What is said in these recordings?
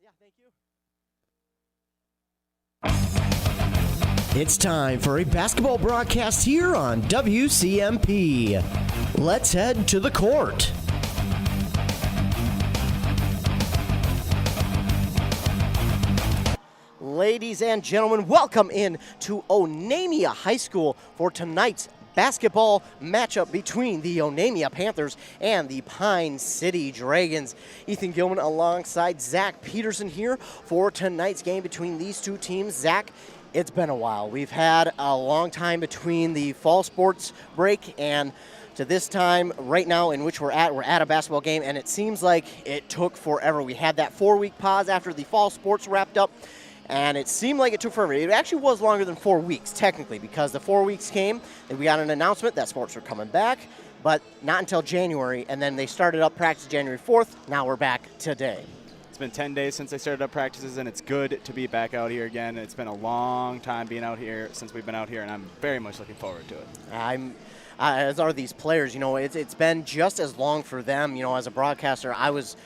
Yeah, thank you. It's time for a basketball broadcast here on WCMP. Let's head to the court. Ladies and gentlemen, welcome in to Onamia High School for tonight's basketball matchup between the Onamia Panthers and the Pine City Dragons. Ethan Gilman alongside Zach Peterson here for tonight's game between these two teams. Zach, it's been a while. We've had a long time between the fall sports break and to this time right now in which we're at a basketball game, and it seems like it took forever. We had that 4-week pause after the fall sports wrapped up, and it seemed like it took forever. It actually was longer than 4 weeks, technically, because the 4 weeks came, and we got an announcement that sports were coming back, but not until January, and then they started up practice January 4th. Now we're back today. It's been 10 days since they started up practices, and it's good to be back out here again. It's been a long time being out here since we've been out here, and I'm very much looking forward to it. As are these players. You know, it's been just as long for them. You know, as a broadcaster, I was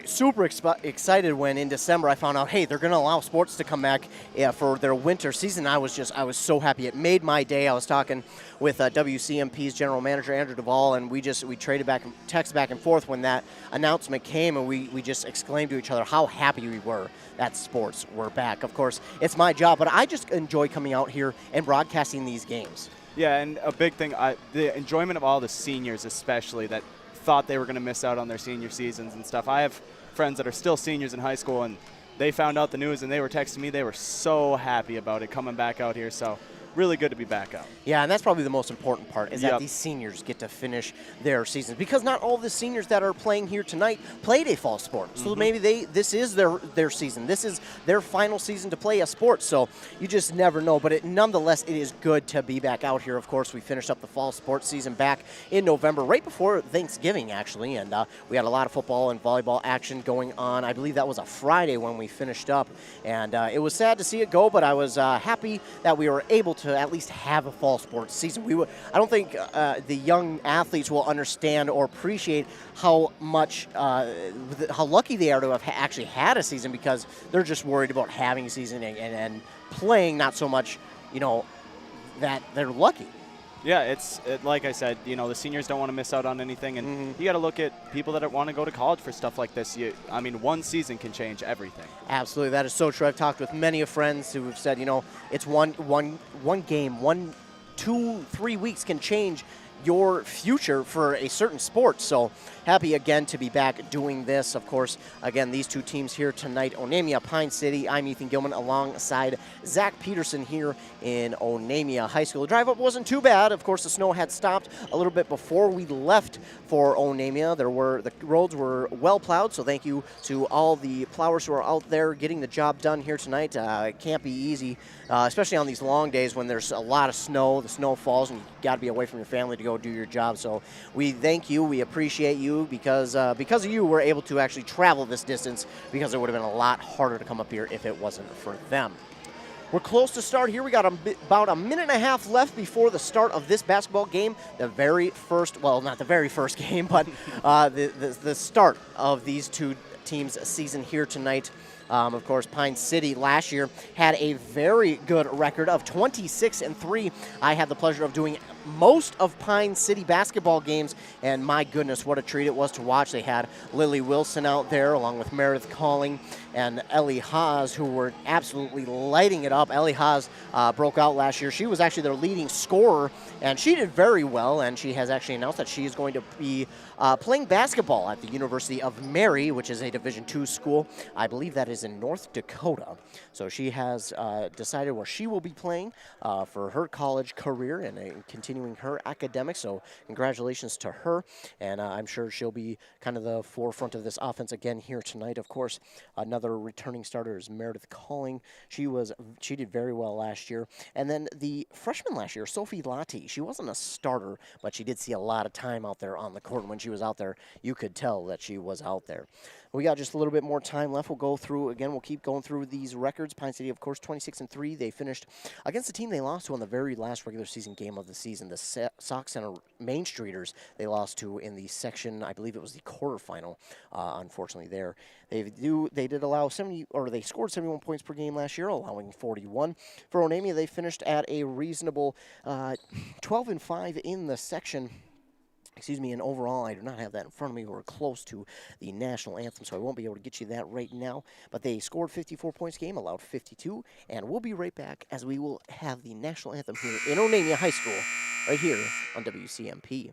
super excited when in December I found out, hey, they're going to allow sports to come back for their winter season. I was so happy. It made my day. I was talking with WCMP's general manager, Andrew Duvall, and we traded text back and forth when that announcement came, and we just exclaimed to each other how happy we were that sports were back. Of course, it's my job, but I just enjoy coming out here and broadcasting these games. Yeah, and a big thing, the enjoyment of all the seniors especially that thought they were going to miss out on their senior seasons and stuff. I have friends that are still seniors in high school, and they found out the news, and they were texting me. They were so happy about it coming back out here. So really good to be back out. Yeah, and that's probably the most important part is that these seniors get to finish their seasons, because not all the seniors that are playing here tonight played a fall sport. So maybe this is their season. This is their final season to play a sport. So you just never know. But nonetheless, it is good to be back out here. Of course, we finished up the fall sports season back in November, right before Thanksgiving, actually. And we had a lot of football and volleyball action going on. I believe that was a Friday when we finished up. And it was sad to see it go, but I was happy that we were able to at least have a fall sports season. I don't think the young athletes will understand or appreciate how lucky they are to have actually had a season, because they're just worried about having a season and playing, not so much, that they're lucky. Yeah, like I said, the seniors don't want to miss out on anything, and you got to look at people that want to go to college for stuff like this. One season can change everything. Absolutely, that is so true. I've talked with many of friends who have said, it's one game, 2, 3 weeks can change your future for a certain sport. So happy again to be back doing this. Of course, again, these two teams here tonight, Onamia, Pine City. I'm Ethan Gilman alongside Zach Peterson here in Onamia High School. The drive up wasn't too bad. Of course, the snow had stopped a little bit before we left for Onamia. The roads were well plowed, so thank you to all the plowers who are out there getting the job done here tonight. It can't be easy, especially on these long days when there's a lot of snow. The snow falls and you got to be away from your family to go do your job. So we thank you. We appreciate you, because of you, we're able to actually travel this distance, because it would have been a lot harder to come up here if it wasn't for them. We're close to start here. We got about a minute and a half left before the start of this basketball game. The very first, well, not the very first game, but the start of these two teams' season here tonight. Of course, Pine City last year had a very good record of 26-3. I had the pleasure of doing most of Pine City basketball games, and my goodness, what a treat it was to watch. They had Lily Wilson out there along with Meredith Calling and Ellie Haas, who were absolutely lighting it up. Ellie Haas broke out last year. She was actually their leading scorer, and she did very well, and she has actually announced that she is going to be playing basketball at the University of Mary, which is a Division II school. I believe that is in North Dakota. So she has decided where she will be playing for her college career and continuing her academics. So congratulations to her, and I'm sure she'll be kind of the forefront of this offense again here tonight. Of course, another returning starter is Meredith Calling. She did very well last year. And then the freshman last year, Sophie Lati, she wasn't a starter, but she did see a lot of time out there on the court. And when she was out there, you could tell that she was out there. We got just a little bit more time left. We'll go through, again, we'll keep going through these records. Pine City, of course, 26-3. They finished against the team they lost to on the very last regular season game of the season. and the Sauk Center Main Streeters they lost to in the section, I believe it was the quarterfinal, unfortunately there. They did allow 70, or they scored 71 points per game last year, allowing 41. For Onamia, they finished at a reasonable 12-5 in the section. Excuse me, and overall, I do not have that in front of me. We're close to the national anthem, so I won't be able to get you that right now. But they scored 54 points a game, allowed 52, and we'll be right back as we will have the national anthem here in Onamia High School, right here on WCMP.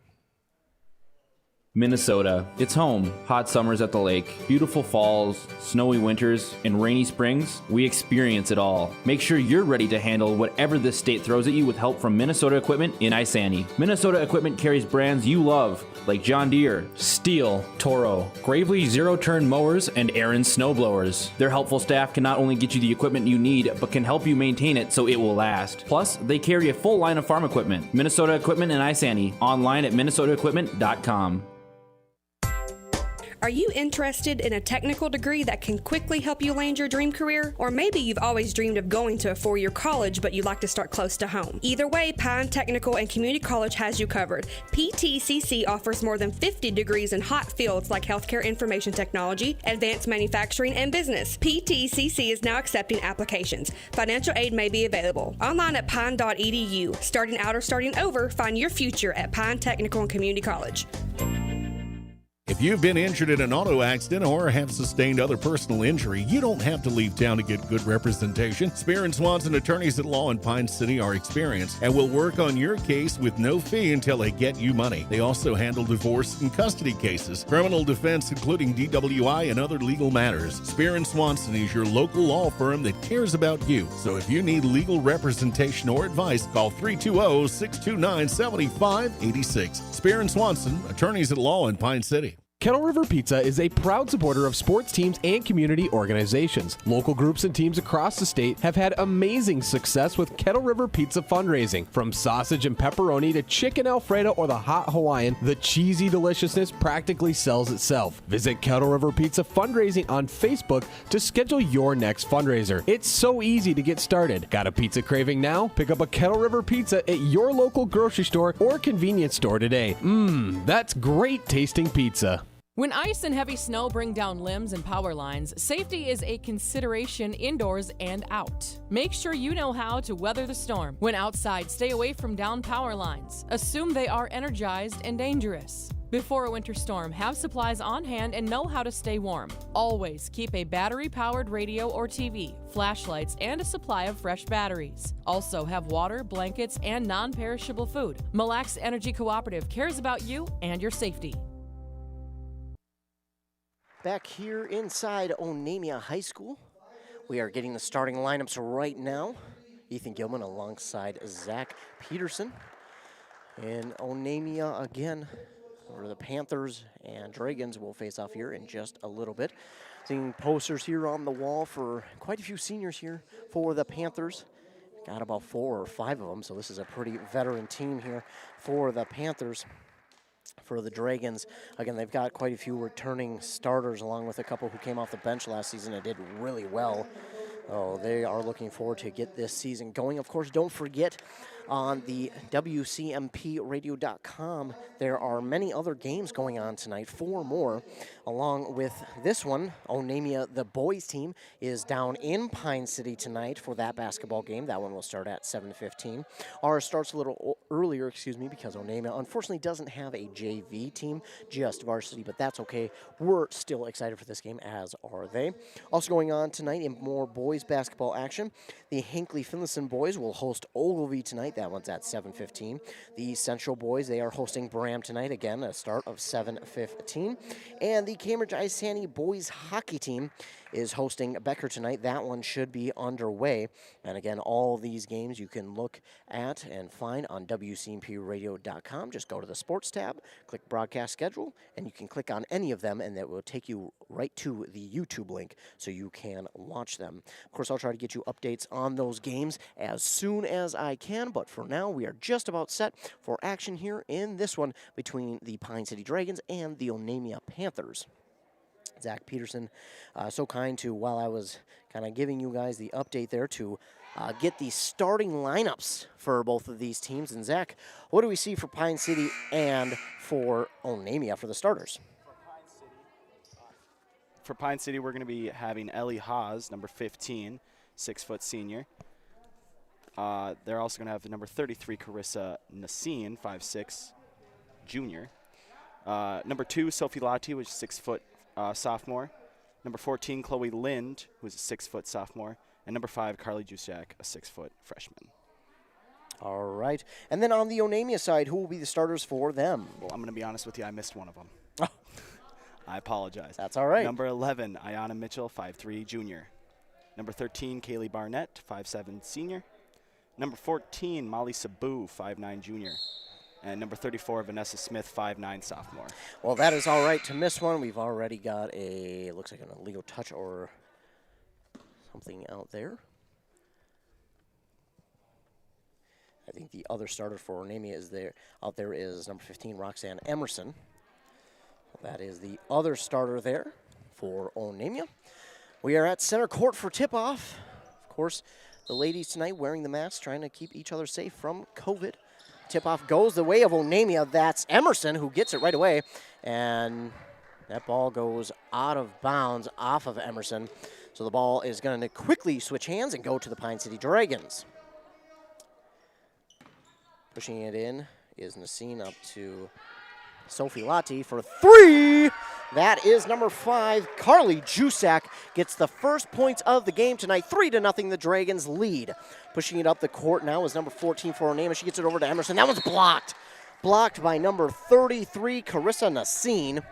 Minnesota. It's home. Hot summers at the lake, beautiful falls, snowy winters, and rainy springs. We experience it all. Make sure you're ready to handle whatever this state throws at you with help from Minnesota Equipment in Isani. Minnesota Equipment carries brands you love, like John Deere, Steel, Toro, Gravely zero-turn mowers, and Aaron snowblowers. Their helpful staff can not only get you the equipment you need, but can help you maintain it so it will last. Plus, they carry a full line of farm equipment. Minnesota Equipment in Isani. Online at minnesotaequipment.com. Are you interested in a technical degree that can quickly help you land your dream career? Or maybe you've always dreamed of going to a four-year college, but you'd like to start close to home. Either way, Pine Technical and Community College has you covered. PTCC offers more than 50 degrees in hot fields like healthcare information technology, advanced manufacturing, and business. PTCC is now accepting applications. Financial aid may be available. Online at pine.edu. Starting out or starting over, find your future at Pine Technical and Community College. If you've been injured in an auto accident or have sustained other personal injury, you don't have to leave town to get good representation. Spear and Swanson attorneys at law in Pine City are experienced and will work on your case with no fee until they get you money. They also handle divorce and custody cases, criminal defense, including DWI and other legal matters. Spear and Swanson is your local law firm that cares about you. So if you need legal representation or advice, call 320-629-7586. Spear and Swanson, attorneys at law in Pine City. Kettle River Pizza is a proud supporter of sports teams and community organizations. Local groups and teams across the state have had amazing success with Kettle River Pizza fundraising. From sausage and pepperoni to chicken Alfredo or the hot Hawaiian, the cheesy deliciousness practically sells itself. Visit Kettle River Pizza Fundraising on Facebook to schedule your next fundraiser. It's so easy to get started. Got a pizza craving now? Pick up a Kettle River Pizza at your local grocery store or convenience store today. That's great tasting pizza. When ice and heavy snow bring down limbs and power lines, safety is a consideration indoors and out. Make sure you know how to weather the storm. When outside, stay away from down power lines. Assume they are energized and dangerous. Before a winter storm, have supplies on hand and know how to stay warm. Always keep a battery-powered radio or TV, flashlights, and a supply of fresh batteries. Also have water, blankets, and non-perishable food. Mille Lacs Energy Cooperative cares about you and your safety. Back here inside Onamia High School, we are getting the starting lineups right now. Ethan Gilman alongside Zach Peterson. And Onamia again, where the Panthers and Dragons will face off here in just a little bit. Seeing posters here on the wall for quite a few seniors here for the Panthers. Got about 4 or 5 of them, so this is a pretty veteran team here for the Panthers. For the Dragons, again, they've got quite a few returning starters along with a couple who came off the bench last season and did really well. Oh, they are looking forward to get this season going. Of course, don't forget on the WCMPradio.com, there are many other games going on tonight, 4 more, along with this one. Onamia, the boys team, is down in Pine City tonight for that basketball game. That one will start at 7:15. Ours starts a little earlier, because Onamia unfortunately doesn't have a JV team, just varsity, but that's okay. We're still excited for this game, as are they. Also going on tonight in more boys basketball action, the Hinckley-Finlayson boys will host Ogilvie tonight. That one's at 7:15. The Central boys, they are hosting Bram tonight, again, a start of 7:15. And the Cambridge Isani boys hockey team is hosting Becker tonight. That one should be underway. And again, all these games you can look at and find on WCMPradio.com. Just go to the sports tab, click broadcast schedule, and you can click on any of them, and that will take you right to the YouTube link so you can watch them. Of course, I'll try to get you updates on those games as soon as I can, but for now, we are just about set for action here in this one between the Pine City Dragons and the Onamia Panthers. Zach Peterson, so kind to, while I was kind of giving you guys the update there, to get the starting lineups for both of these teams. And Zach, what do we see for Pine City and for Onamia for the starters? For Pine City, we're going to be having Ellie Haas, number 15, 6-foot senior. They're also going to have the number 33, Carissa Nassine, 5'6", junior. Number 2, Sophie Lati, which is 6-foot sophomore. Number 14, Chloe Lind, who's a 6-foot sophomore. And number 5, Carly Jusiak, a 6-foot freshman. All right. And then on the Onamia side, who will be the starters for them? Well, I'm going to be honest with you, I missed one of them. Oh. I apologize. That's all right. Number 11, Ayana Mitchell, 5'3", junior. Number 13, Kaylee Barnett, 5'7", senior. Number 14, Molly Sabu, 5'9", junior. And number 34, Vanessa Smith, 5'9", sophomore. Well, that is all right to miss one. We've already got looks like an illegal touch or something out there. I think the other starter for Onamia out there is number 15, Roxanne Emerson. That is the other starter there for Onamia. We are at center court for tip-off. Of course, the ladies tonight wearing the masks, trying to keep each other safe from COVID. Tip-off goes the way of Onamia. That's Emerson who gets it right away. And that ball goes out of bounds off of Emerson. So the ball is going to quickly switch hands and go to the Pine City Dragons. Pushing it in is Nassine up to Sophie Lati for 3. That is number 5, Carly Jusak gets the first points of the game tonight. 3-0, the Dragons lead. Pushing it up the court now is number 14 for Onamia. She gets it over to Emerson. That one's blocked. Blocked by number 33, Carissa Nassine.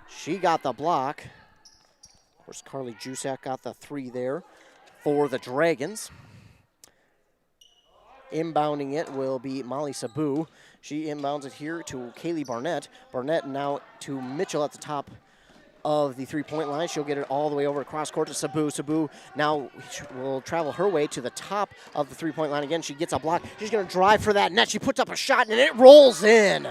She got the block. Of course, Carly Jusak got the 3 there for the Dragons. Inbounding it will be Molly Sabu. She inbounds it here to Kaylee Barnett. Barnett now to Mitchell at the top of the three-point line. She'll get it all the way over across court to Sabu. Sabu now will travel her way to the top of the three-point line again. She gets a block. She's going to drive for that net. She puts up a shot, and it rolls in.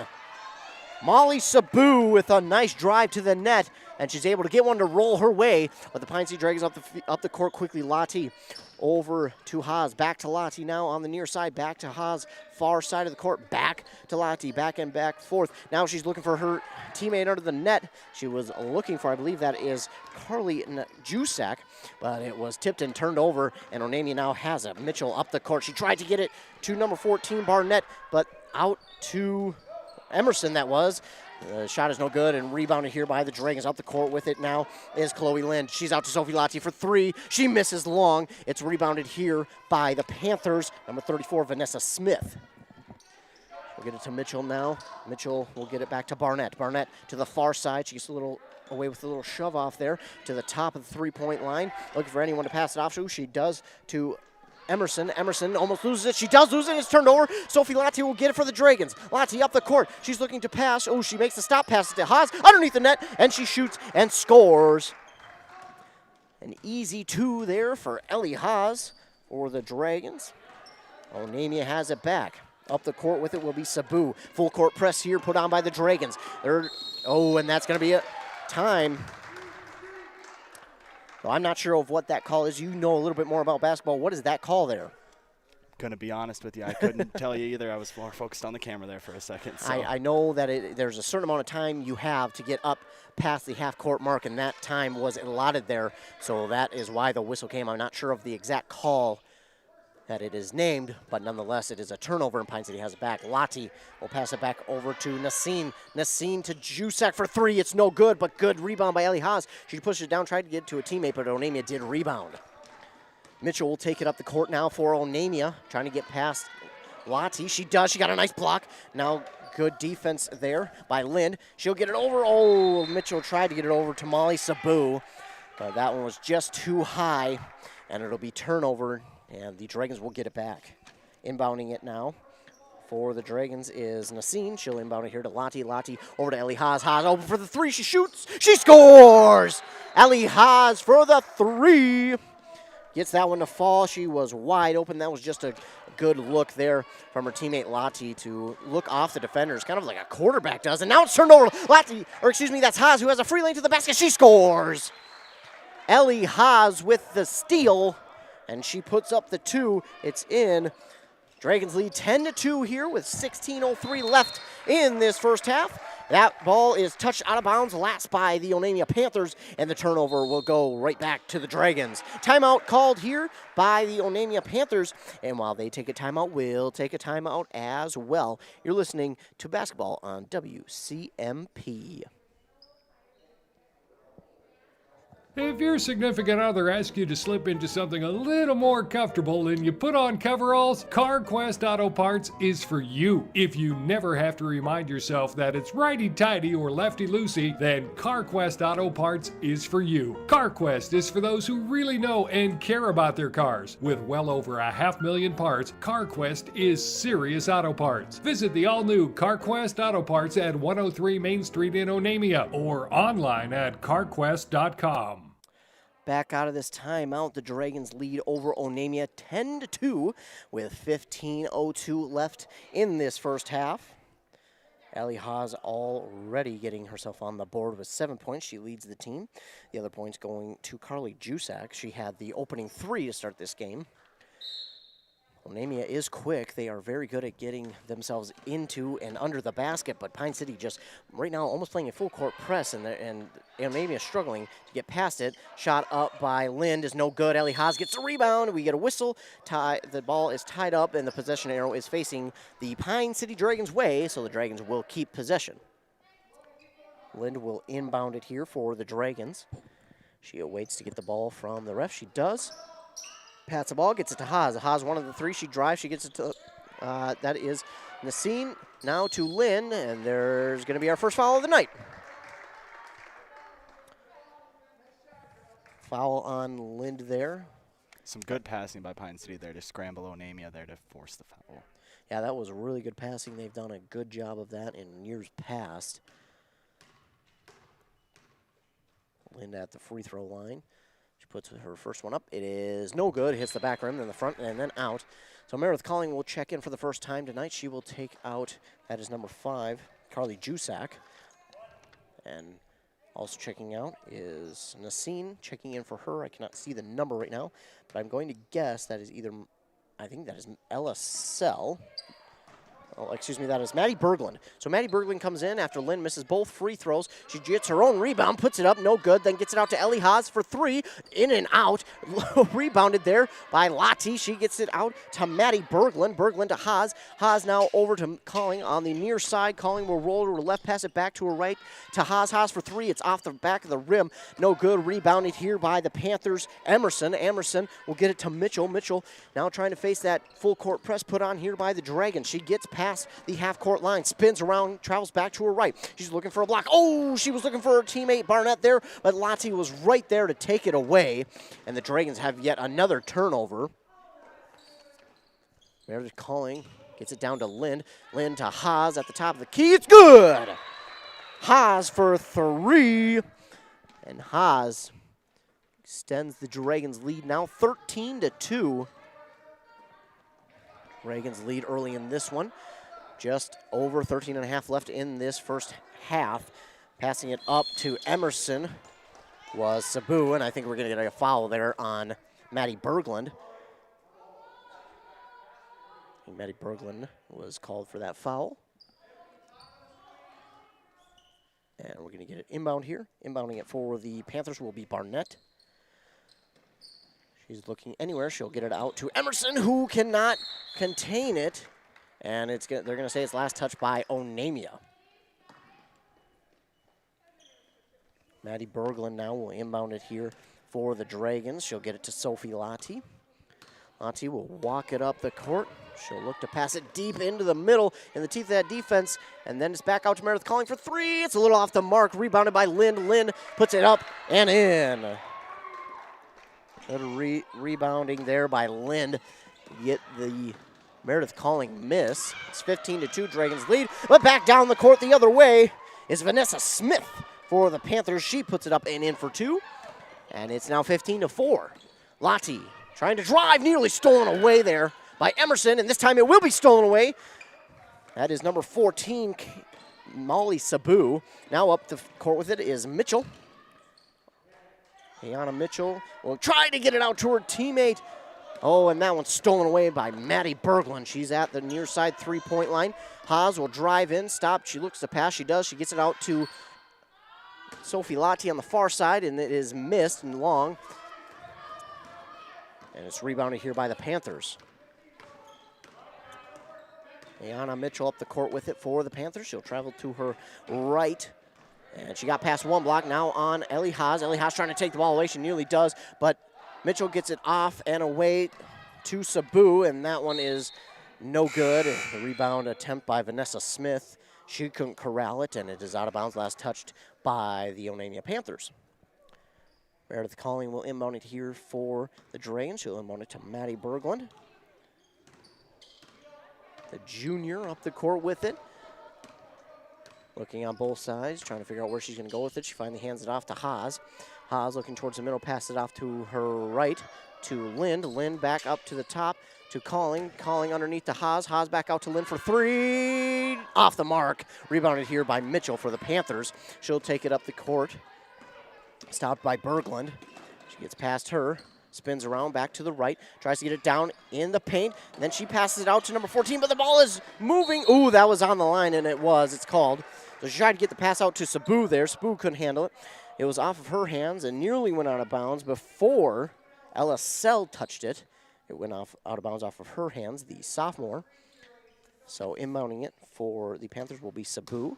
Molly Sabu with a nice drive to the net, and she's able to get one to roll her way. But the Pine City Dragons up the court quickly. Lati over to Haas. Back to Lati now on the near side. Back to Haas, far side of the court. Back to Lati, back and back, forth. Now she's looking for her teammate under the net. She was looking for, I believe that is Carly Jusak, but it was tipped and turned over, and Onamia now has it. Mitchell up the court. She tried to get it to number 14, Barnett, but out to Emerson that was. The shot is no good, and rebounded here by the Dragons. Up the court with it now is Chloe Lind. She's out to Sophie Lati for 3. She misses long. It's rebounded here by the Panthers. Number 34, Vanessa Smith. We'll get it to Mitchell now. Mitchell will get it back to Barnett. Barnett to the far side. She gets a little away with a little shove off there to the top of the three-point line. Looking for anyone to pass it off to. She does to Emerson. Emerson almost loses it. She does lose it. It's turned over. Sophie Lati will get it for the Dragons. Lati up the court. She's looking to pass. Oh, she makes the stop pass to Haas underneath the net, and she shoots and scores. An easy 2 there for Ellie Haas for the Dragons. Onamia has it back. Up the court with it will be Sabu. Full court press here put on by the Dragons. And that's going to be a time. So I'm not sure of what that call is. You know a little bit more about basketball. What is that call there? Gonna be honest with you, I couldn't tell you either. I was more focused on the camera there for a second. So. I know that there's a certain amount of time you have to get up past the half-court mark, and that time was allotted there. So that is why the whistle came. I'm not sure of the exact call that it is named, but nonetheless, it is a turnover, and Pine City has it back. Lati will pass it back over to Nassine. Nassine to Jusak for 3. It's no good, but good rebound by Ellie Haas. She pushed it down, tried to get it to a teammate, but Onamia did rebound. Mitchell will take it up the court now for Onamia, trying to get past Lati. She does. She got a nice block. Now good defense there by Lind. She'll get it over. Oh, Mitchell tried to get it over to Molly Sabu, but that one was just too high, and it'll be turnover. And the Dragons will get it back. Inbounding it now for the Dragons is Nassine. She'll inbound it here to Lati. Lati over to Ellie Haas. Haas open for the 3. She shoots. She scores! Ellie Haas for the 3. Gets that one to fall. She was wide open. That was just a good look there from her teammate Lottie to look off the defenders, kind of like a quarterback does. And now it's turned over. That's Haas, who has a free lane to the basket. She scores. Ellie Haas with the steal, and she puts up the 2. It's in. Dragons lead 10-2 here with 16:03 left in this first half. That ball is touched out of bounds last by the Onamia Panthers, and the turnover will go right back to the Dragons. Timeout called here by the Onamia Panthers, and while they take a timeout, we'll take a timeout as well. You're listening to basketball on WCMP. If your significant other asks you to slip into something a little more comfortable and you put on coveralls, CarQuest Auto Parts is for you. If you never have to remind yourself that it's righty-tighty or lefty-loosey, then CarQuest Auto Parts is for you. CarQuest is for those who really know and care about their cars. With well over 500,000 parts, CarQuest is serious auto parts. Visit the all-new CarQuest Auto Parts at 103 Main Street in Onamia or online at carquest.com. Back out of this timeout, the Dragons lead over Onamia 10-2 with 15:02 left in this first half. Allie Haas already getting herself on the board with 7 points. She leads the team. The other points going to Carly Jusak. She had the opening 3 to start this game. Onamia is quick. They are very good at getting themselves into and under the basket, but Pine City just right now almost playing a full court press, and Onamia is struggling to get past it. Shot up by Lind is no good. Ellie Haas gets a rebound. We get a whistle. The ball is tied up, and the possession arrow is facing the Pine City Dragons' way, so the Dragons will keep possession. Lind will inbound it here for the Dragons. She awaits to get the ball from the ref. She does. Pats the ball, gets it to Haas. Haas, one of the 3. She drives. She gets it to, that is Nassim. Now to Lynn, and there's going to be our first foul of the night. Foul on Lind there. Some good passing by Pine City there to scramble Onamia there to force the foul. Yeah, that was really good passing. They've done a good job of that in years past. Lind at the free throw line. She puts her first one up. It is no good. Hits the back rim, then the front, and then out. So Meredith Calling will check in for the first time tonight. She will take out, that is number 5, Carly Jusak. And also checking out is Nassim, checking in for her. I cannot see the number right now, but I'm going to guess that is either, I think that is Ella Sell. Oh, excuse me, that is Maddie Berglund. So Maddie Berglund comes in after Lynn misses both free throws. She gets her own rebound, puts it up, no good, then gets it out to Ellie Haas for 3, in and out. Rebounded there by Lottie. She gets it out to Maddie Berglund. Berglund to Haas. Haas now over to Calling on the near side. Calling will roll to her left, pass it back to her right to Haas. Haas for 3. It's off the back of the rim. No good. Rebounded here by the Panthers. Emerson. Emerson will get it to Mitchell. Mitchell now trying to face that full court press put on here by the Dragons. She gets past the half-court line, spins around, travels back to her right. She's looking for a block. Oh, she was looking for her teammate Barnett there, but Lottie was right there to take it away, and the Dragons have yet another turnover. Meredith Calling gets it down to Lind. Lind to Haas at the top of the key. It's good! Haas for 3, and Haas extends the Dragons' lead now 13-2. Dragons lead early in this one. Just over 13 and a half left in this first half. Passing it up to Emerson was Sabu, and I think we're going to get a foul there on Maddie Berglund. Maddie Berglund was called for that foul. And we're going to get it inbound here. Inbounding it for the Panthers will be Barnett. She's looking anywhere. She'll get it out to Emerson, who cannot contain it. And they're going to say it's last touch by Onamia. Maddie Berglund now will inbound it here for the Dragons. She'll get it to Sophie Lottie. Lottie will walk it up the court. She'll look to pass it deep into the middle in the teeth of that defense. And then it's back out to Meredith Calling for 3. It's a little off the mark. Rebounded by Lind. Lind puts it up and in. Good rebounding there by Lind to get the Meredith Calling miss. It's 15-2, Dragons lead. But back down the court the other way is Vanessa Smith for the Panthers. She puts it up and in for 2. And it's now 15-4. Lottie trying to drive, nearly stolen away there by Emerson, and this time it will be stolen away. That is number 14, Molly Sabu. Now up the court with it is Mitchell. Ayana Mitchell will try to get it out to her teammate. Oh, and that one's stolen away by Maddie Berglund. She's at the near side three-point line. Haas will drive in, stop. She looks to pass. She does. She gets it out to Sophie Lottie on the far side, and it is missed and long. And it's rebounded here by the Panthers. Ayana Mitchell up the court with it for the Panthers. She'll travel to her right. And she got past one block. Now on Ellie Haas. Ellie Haas trying to take the ball away. She nearly does, but Mitchell gets it off and away to Sabu, and that one is no good. The rebound attempt by Vanessa Smith. She couldn't corral it, and it is out of bounds. Last touched by the Onamia Panthers. Meredith Calling will inbound it here for the Dragons. She'll inbound it to Maddie Berglund. The junior up the court with it. Looking on both sides, trying to figure out where she's going to go with it. She finally hands it off to Haas. Haas looking towards the middle, passes it off to her right to Lind. Lind back up to the top to Calling. Calling underneath to Haas. Haas back out to Lind for three. Off the mark. Rebounded here by Mitchell for the Panthers. She'll take it up the court. Stopped by Berglund. She gets past her. Spins around back to the right. Tries to get it down in the paint. And then she passes it out to number 14, but the ball is moving. Ooh, that was on the line, and it was. It's called. So she tried to get the pass out to Sabu there. Sabu couldn't handle it. It was off of her hands and nearly went out of bounds before Ella Sell touched it. It went out of bounds off of her hands, the sophomore. So inbounding it for the Panthers will be Sabu.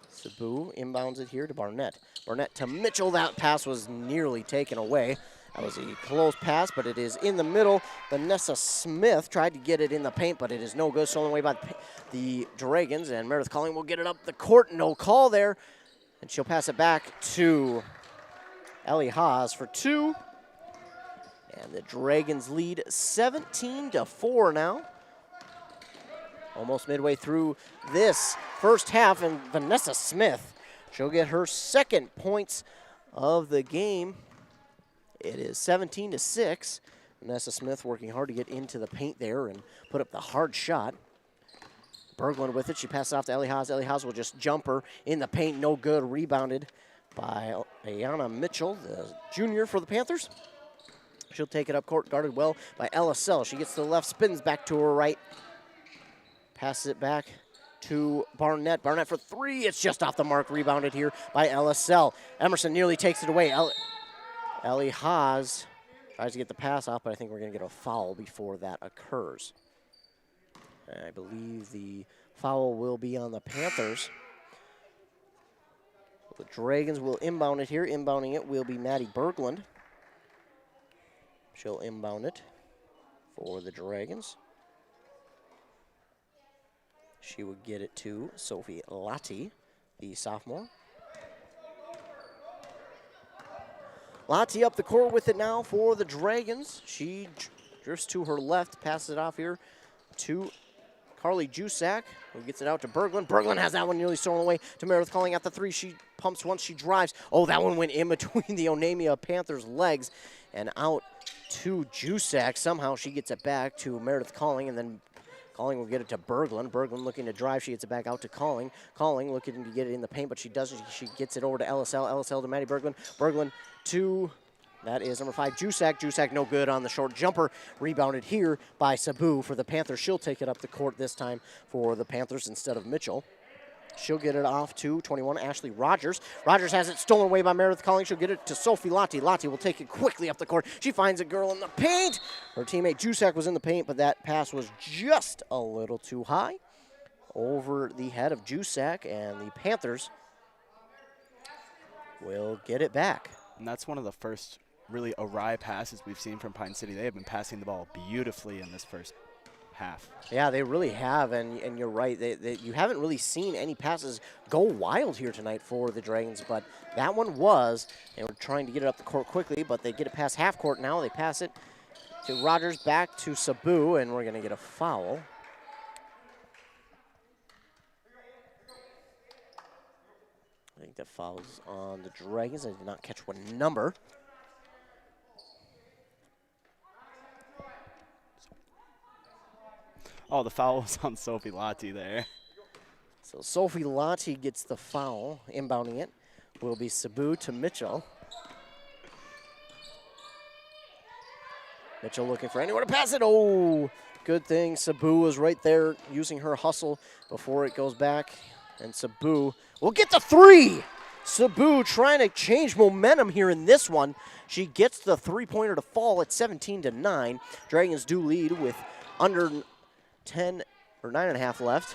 Sabu inbounds it here to Barnett. Barnett to Mitchell. That pass was nearly taken away. That was a close pass, but it is in the middle. Vanessa Smith tried to get it in the paint, but it is no good. Stolen away by the Dragons, and Meredith Calling will get it up the court. No call there, and she'll pass it back to Ellie Haas for two. And the Dragons lead 17-4 now. Almost midway through this first half, and Vanessa Smith, she'll get her second points of the game. It is 17-6. Vanessa Smith working hard to get into the paint there and put up the hard shot. Berglund with it. She passes off to Ellie Haas. Ellie Haas will just jump her in the paint. No good. Rebounded by Ayana Mitchell, the junior for the Panthers. She'll take it up court, guarded well by Ella Sell. She gets to the left, spins back to her right. Passes it back to Barnett. Barnett for three. It's just off the mark. Rebounded here by Ella Sell. Emerson nearly takes it away. Ellie Haas tries to get the pass off, but I think we're going to get a foul before that occurs. I believe the foul will be on the Panthers. The Dragons will inbound it here. Inbounding it will be Maddie Berglund. She'll inbound it for the Dragons. She would get it to Sophie Lottie, the sophomore. Lottie up the court with it now for the Dragons. She drifts to her left, passes it off here to Carly Jusak, who gets it out to Berglund. Berglund has that one nearly stolen away to Meredith Calling at the three. She pumps once, she drives. Oh, that one went in between the Onamia Panthers' legs and out to Jusak. Somehow she gets it back to Meredith Calling, and then Calling will get it to Berglund. Berglund looking to drive. She gets it back out to Calling. Calling looking to get it in the paint, but she doesn't. She gets it over to LSL. LSL to Maddie Berglund. Berglund to, that is number 5, Jusak. Jusak no good on the short jumper. Rebounded here by Sabu for the Panthers. She'll take it up the court this time for the Panthers instead of Mitchell. She'll get it off to 21, Ashley Rogers. Rogers has it stolen away by Meredith Calling. She'll get it to Sophie Lottie. Lottie will take it quickly up the court. She finds a girl in the paint. Her teammate Jusak was in the paint, but that pass was just a little too high over the head of Jusak, and the Panthers will get it back. And that's one of the first really awry passes we've seen from Pine City. They have been passing the ball beautifully in this first half. Yeah, they really have, and you're right. You haven't really seen any passes go wild here tonight for the Dragons, but that one was. They were trying to get it up the court quickly, but they get it past half court now. They pass it to Rogers, back to Sabu, and we're going to get a foul. I think that foul's on the Dragons. I did not catch what number. Oh, the foul was on Sophie Lottie there. So Sophie Lottie gets the foul. Inbounding it will be Sabu to Mitchell. Mitchell looking for anywhere to pass it. Oh, good thing Sabu was right there using her hustle before it goes back. And Sabu will get the three. Sabu trying to change momentum here in this one. She gets the three-pointer to fall at 17-9. Dragons do lead with under 10 or 9.5 left.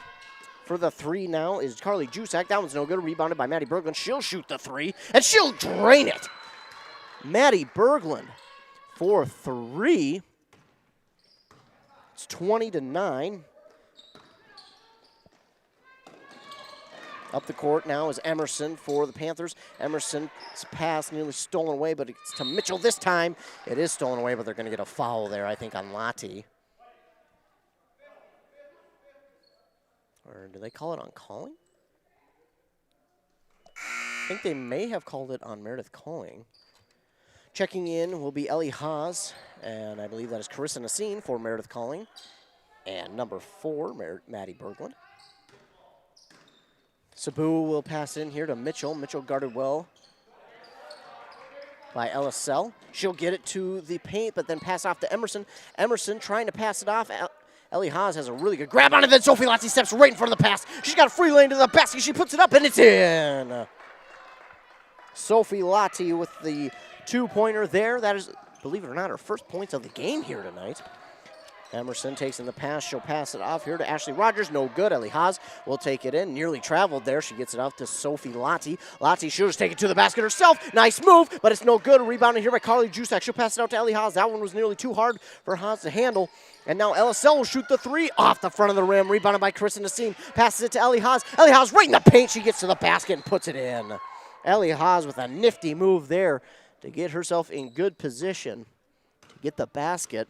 For the three now is Carly Jusak. That one's no good. Rebounded by Maddie Berglund. She'll shoot the three, and she'll drain it. Maddie Berglund for three. It's 20-9. Up the court now is Emerson for the Panthers. Emerson's pass nearly stolen away, but it's to Mitchell this time. It is stolen away, but they're going to get a foul there, I think, on Lottie. Or do they call it on calling? I think they may have called it on Meredith Calling. Checking in will be Ellie Haas, and I believe that is Carissa Nassine for Meredith Calling. And number 4, Maddie Berglund. Sabu will pass in here to Mitchell. Mitchell guarded well by LSL. She'll get it to the paint, but then pass off to Emerson. Emerson trying to pass it off. Ellie Haas has a really good grab on it. Then Sophie Lottie steps right in front of the pass. She's got a free lane to the basket. She puts it up, and it's in. Sophie Lottie with the two-pointer there. That is, believe it or not, her first points of the game here tonight. Emerson takes in the pass. She'll pass it off here to Ashley Rogers. No good. Ellie Haas will take it in. Nearly traveled there. She gets it out to Sophie Lottie. Lottie should just take it to the basket herself. Nice move, but it's no good. Rebounded here by Carly Jusak. She'll pass it out to Ellie Haas. That one was nearly too hard for Haas to handle. And now LSL will shoot the three off the front of the rim. Rebounded by Kristen Nassine. Passes it to Ellie Haas. Ellie Haas right in the paint. She gets to the basket and puts it in. Ellie Haas with a nifty move there to get herself in good position to get the basket.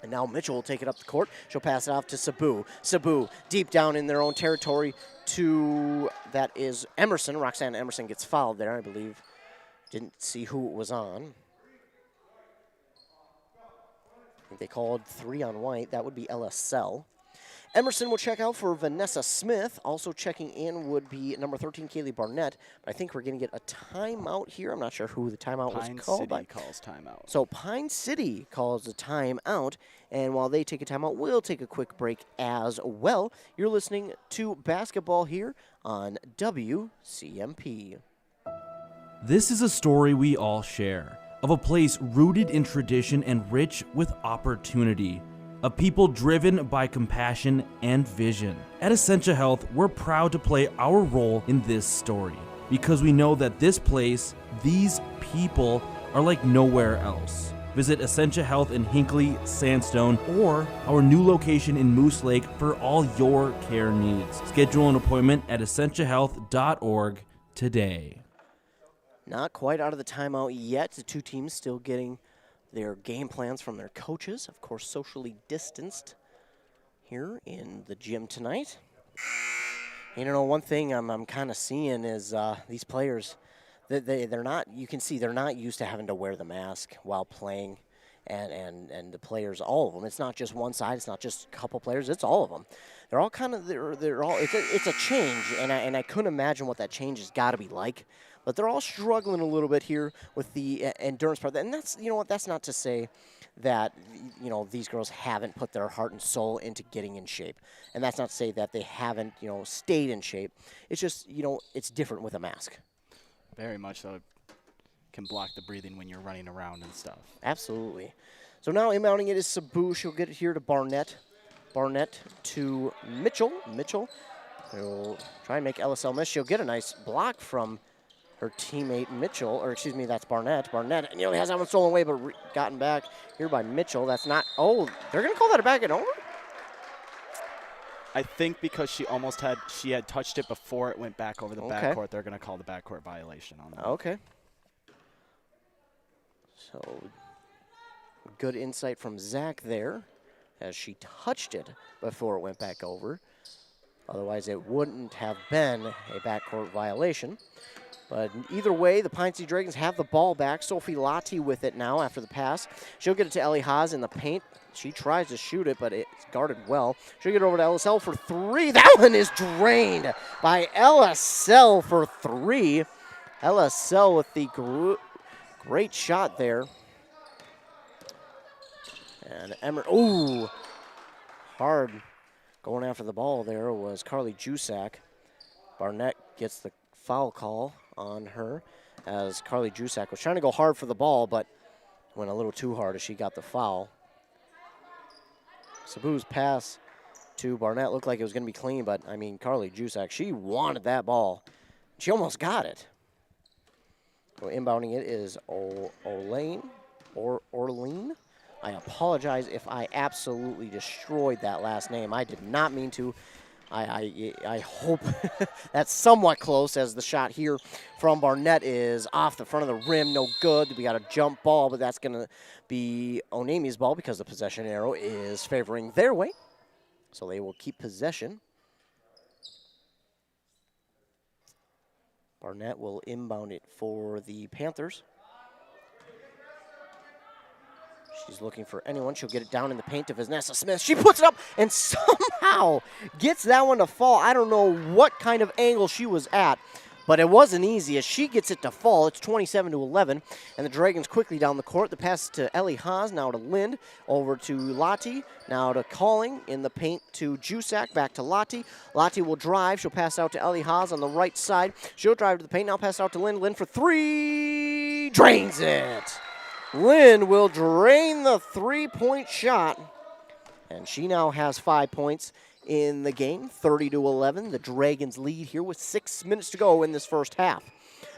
And now Mitchell will take it up the court. She'll pass it off to Sabu. Sabu deep down in their own territory to, that is Emerson. Roxanne Emerson gets fouled there, I believe. Didn't see who it was on. I think they called 3 on white. That would be LSL. Emerson will check out for Vanessa Smith. Also checking in would be number 13, Kaylee Barnett. But I think we're going to get a timeout here. I'm not sure who the timeout was called by. Pine City calls timeout. So Pine City calls a timeout. And while they take a timeout, we'll take a quick break as well. You're listening to basketball here on WCMP. This is a story we all share, of a place rooted in tradition and rich with opportunity. Of people driven by compassion and vision. At Essentia Health, we're proud to play our role in this story because we know that this place, these people, are like nowhere else. Visit Essentia Health in Hinckley, Sandstone, or our new location in Moose Lake for all your care needs. Schedule an appointment at essentiahealth.org today. Not quite out of the timeout yet. The two teams still getting their game plans from their coaches, of course, socially distanced here in the gym tonight. You know, one thing I'm kind of seeing is these players, they're not, you can see they're not used to having to wear the mask while playing, and the players, all of them. It's not just one side. It's not just a couple players. It's all of them. They're all kind of, they're all, it's a change, and I couldn't imagine what that change has got to be like. But they're all struggling a little bit here with the endurance part. And that's, you know what, that's not to say that, you know, these girls haven't put their heart and soul into getting in shape. And that's not to say that they haven't, you know, stayed in shape. It's just, you know, it's different with a mask. Very much so. It can block the breathing when you're running around and stuff. Absolutely. So now inbounding it is Sabu. She'll get it here to Barnett. Barnett to Mitchell. Mitchell will try and make LSL miss. She'll get a nice block from her teammate Mitchell, or excuse me, that's Barnett. Barnett nearly has that one stolen away, but gotten back here by Mitchell. That's not, oh, they're going to call that a back and over? I think because she had touched it before it went back over the backcourt, they're going to call the backcourt violation on that. Okay. So, good insight from Zach there, as she touched it before it went back over. Otherwise, it wouldn't have been a backcourt violation. But either way, the Pine City Dragons have the ball back. Sophie Lottie with it now after the pass. She'll get it to Ellie Haas in the paint. She tries to shoot it, but it's guarded well. She'll get it over to LSL for 3. That one is drained by LSL for 3. LSL with the great shot there. And ooh, hard going after the ball there was Carly Jusak. Barnett gets the foul call on her as Carly Jusak was trying to go hard for the ball, but went a little too hard as she got the foul. Sabu's pass to Barnett looked like it was going to be clean, but, I mean, Carly Jusak, she wanted that ball. She almost got it. So inbounding it is Orlean. I apologize if I absolutely destroyed that last name. I did not mean to. I hope that's somewhat close, as the shot here from Barnett is off the front of the rim. No good. We got a jump ball, but that's going to be Onamia's ball because the possession arrow is favoring their way. So they will keep possession. Barnett will inbound it for the Panthers. She's looking for anyone. She'll get it down in the paint to Vanessa Smith. She puts it up and somehow gets that one to fall. I don't know what kind of angle she was at, but it wasn't easy as she gets it to fall. It's 27-11, and the Dragons quickly down the court. The pass to Ellie Haas, now to Lind, over to Lottie, now to Calling in the paint to Jusak, back to Lottie. Lottie will drive. She'll pass out to Ellie Haas on the right side. She'll drive to the paint, now pass out to Lind. Lind for 3, drains it. Lynn will drain the three-point shot, and she now has 5 points in the game, 30-11. The Dragons lead here with 6 minutes to go in this first half.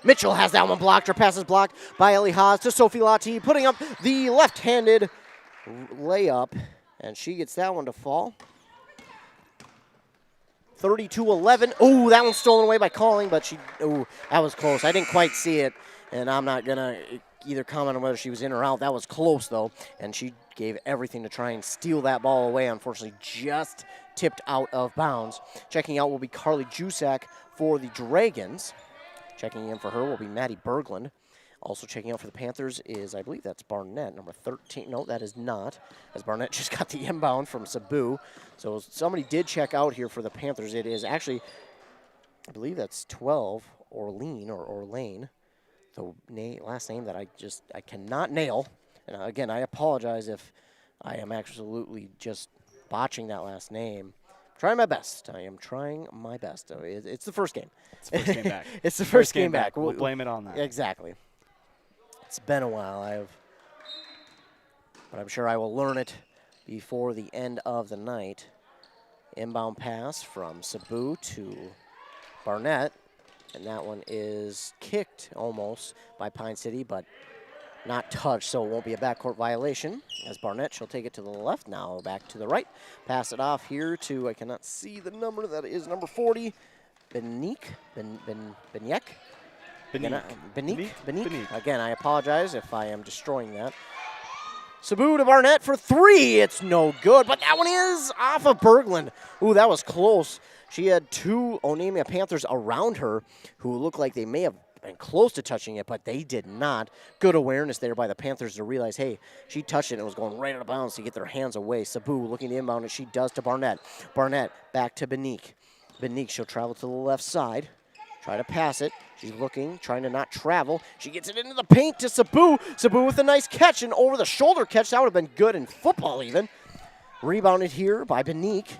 Mitchell has that one blocked. Her pass is blocked by Ellie Haas to Sophie Lottie, putting up the left-handed layup, and she gets that one to fall. 32-11. Oh, that one's stolen away by Calling, but that was close. I didn't quite see it, and I'm not going to either comment on whether she was in or out. That was close, though, and she gave everything to try and steal that ball away. Unfortunately, just tipped out of bounds. Checking out will be Carly Jusak for the Dragons. Checking in for her will be Maddie Berglund. Also checking out for the Panthers is, I believe that's Barnett, number 13. No, that is not, as Barnett just got the inbound from Sabu. So somebody did check out here for the Panthers. It is actually, I believe that's 12, Orlean or Orlane. The last name that I cannot nail. And again, I apologize if I am absolutely just botching that last name. Trying my best. I am trying my best. It's the first game. It's the first game back. It's the first game back. We'll blame it on that. Exactly. It's been a while. But I'm sure I will learn it before the end of the night. Inbound pass from Sabu to Barnett. And that one is kicked almost by Pine City, but not touched, so it won't be a backcourt violation. As Barnett, she'll take it to the left, now back to the right. Pass it off here to, I cannot see the number, that is number 40, Benique. Again, I apologize if I am destroying that. Sabu to Barnett for 3. It's no good, but that one is off of Berglund. Ooh, that was close. She had 2 Onamia Panthers around her who looked like they may have been close to touching it, but they did not. Good awareness there by the Panthers to realize, hey, she touched it and it was going right out of bounds to get their hands away. Sabu looking to inbound, and she does to Barnett. Barnett back to Benique. Benique, she'll travel to the left side. Try to pass it. She's looking, trying to not travel. She gets it into the paint to Sabu. Sabu with a nice catch, and over-the-shoulder catch. That would have been good in football even. Rebounded here by Benique.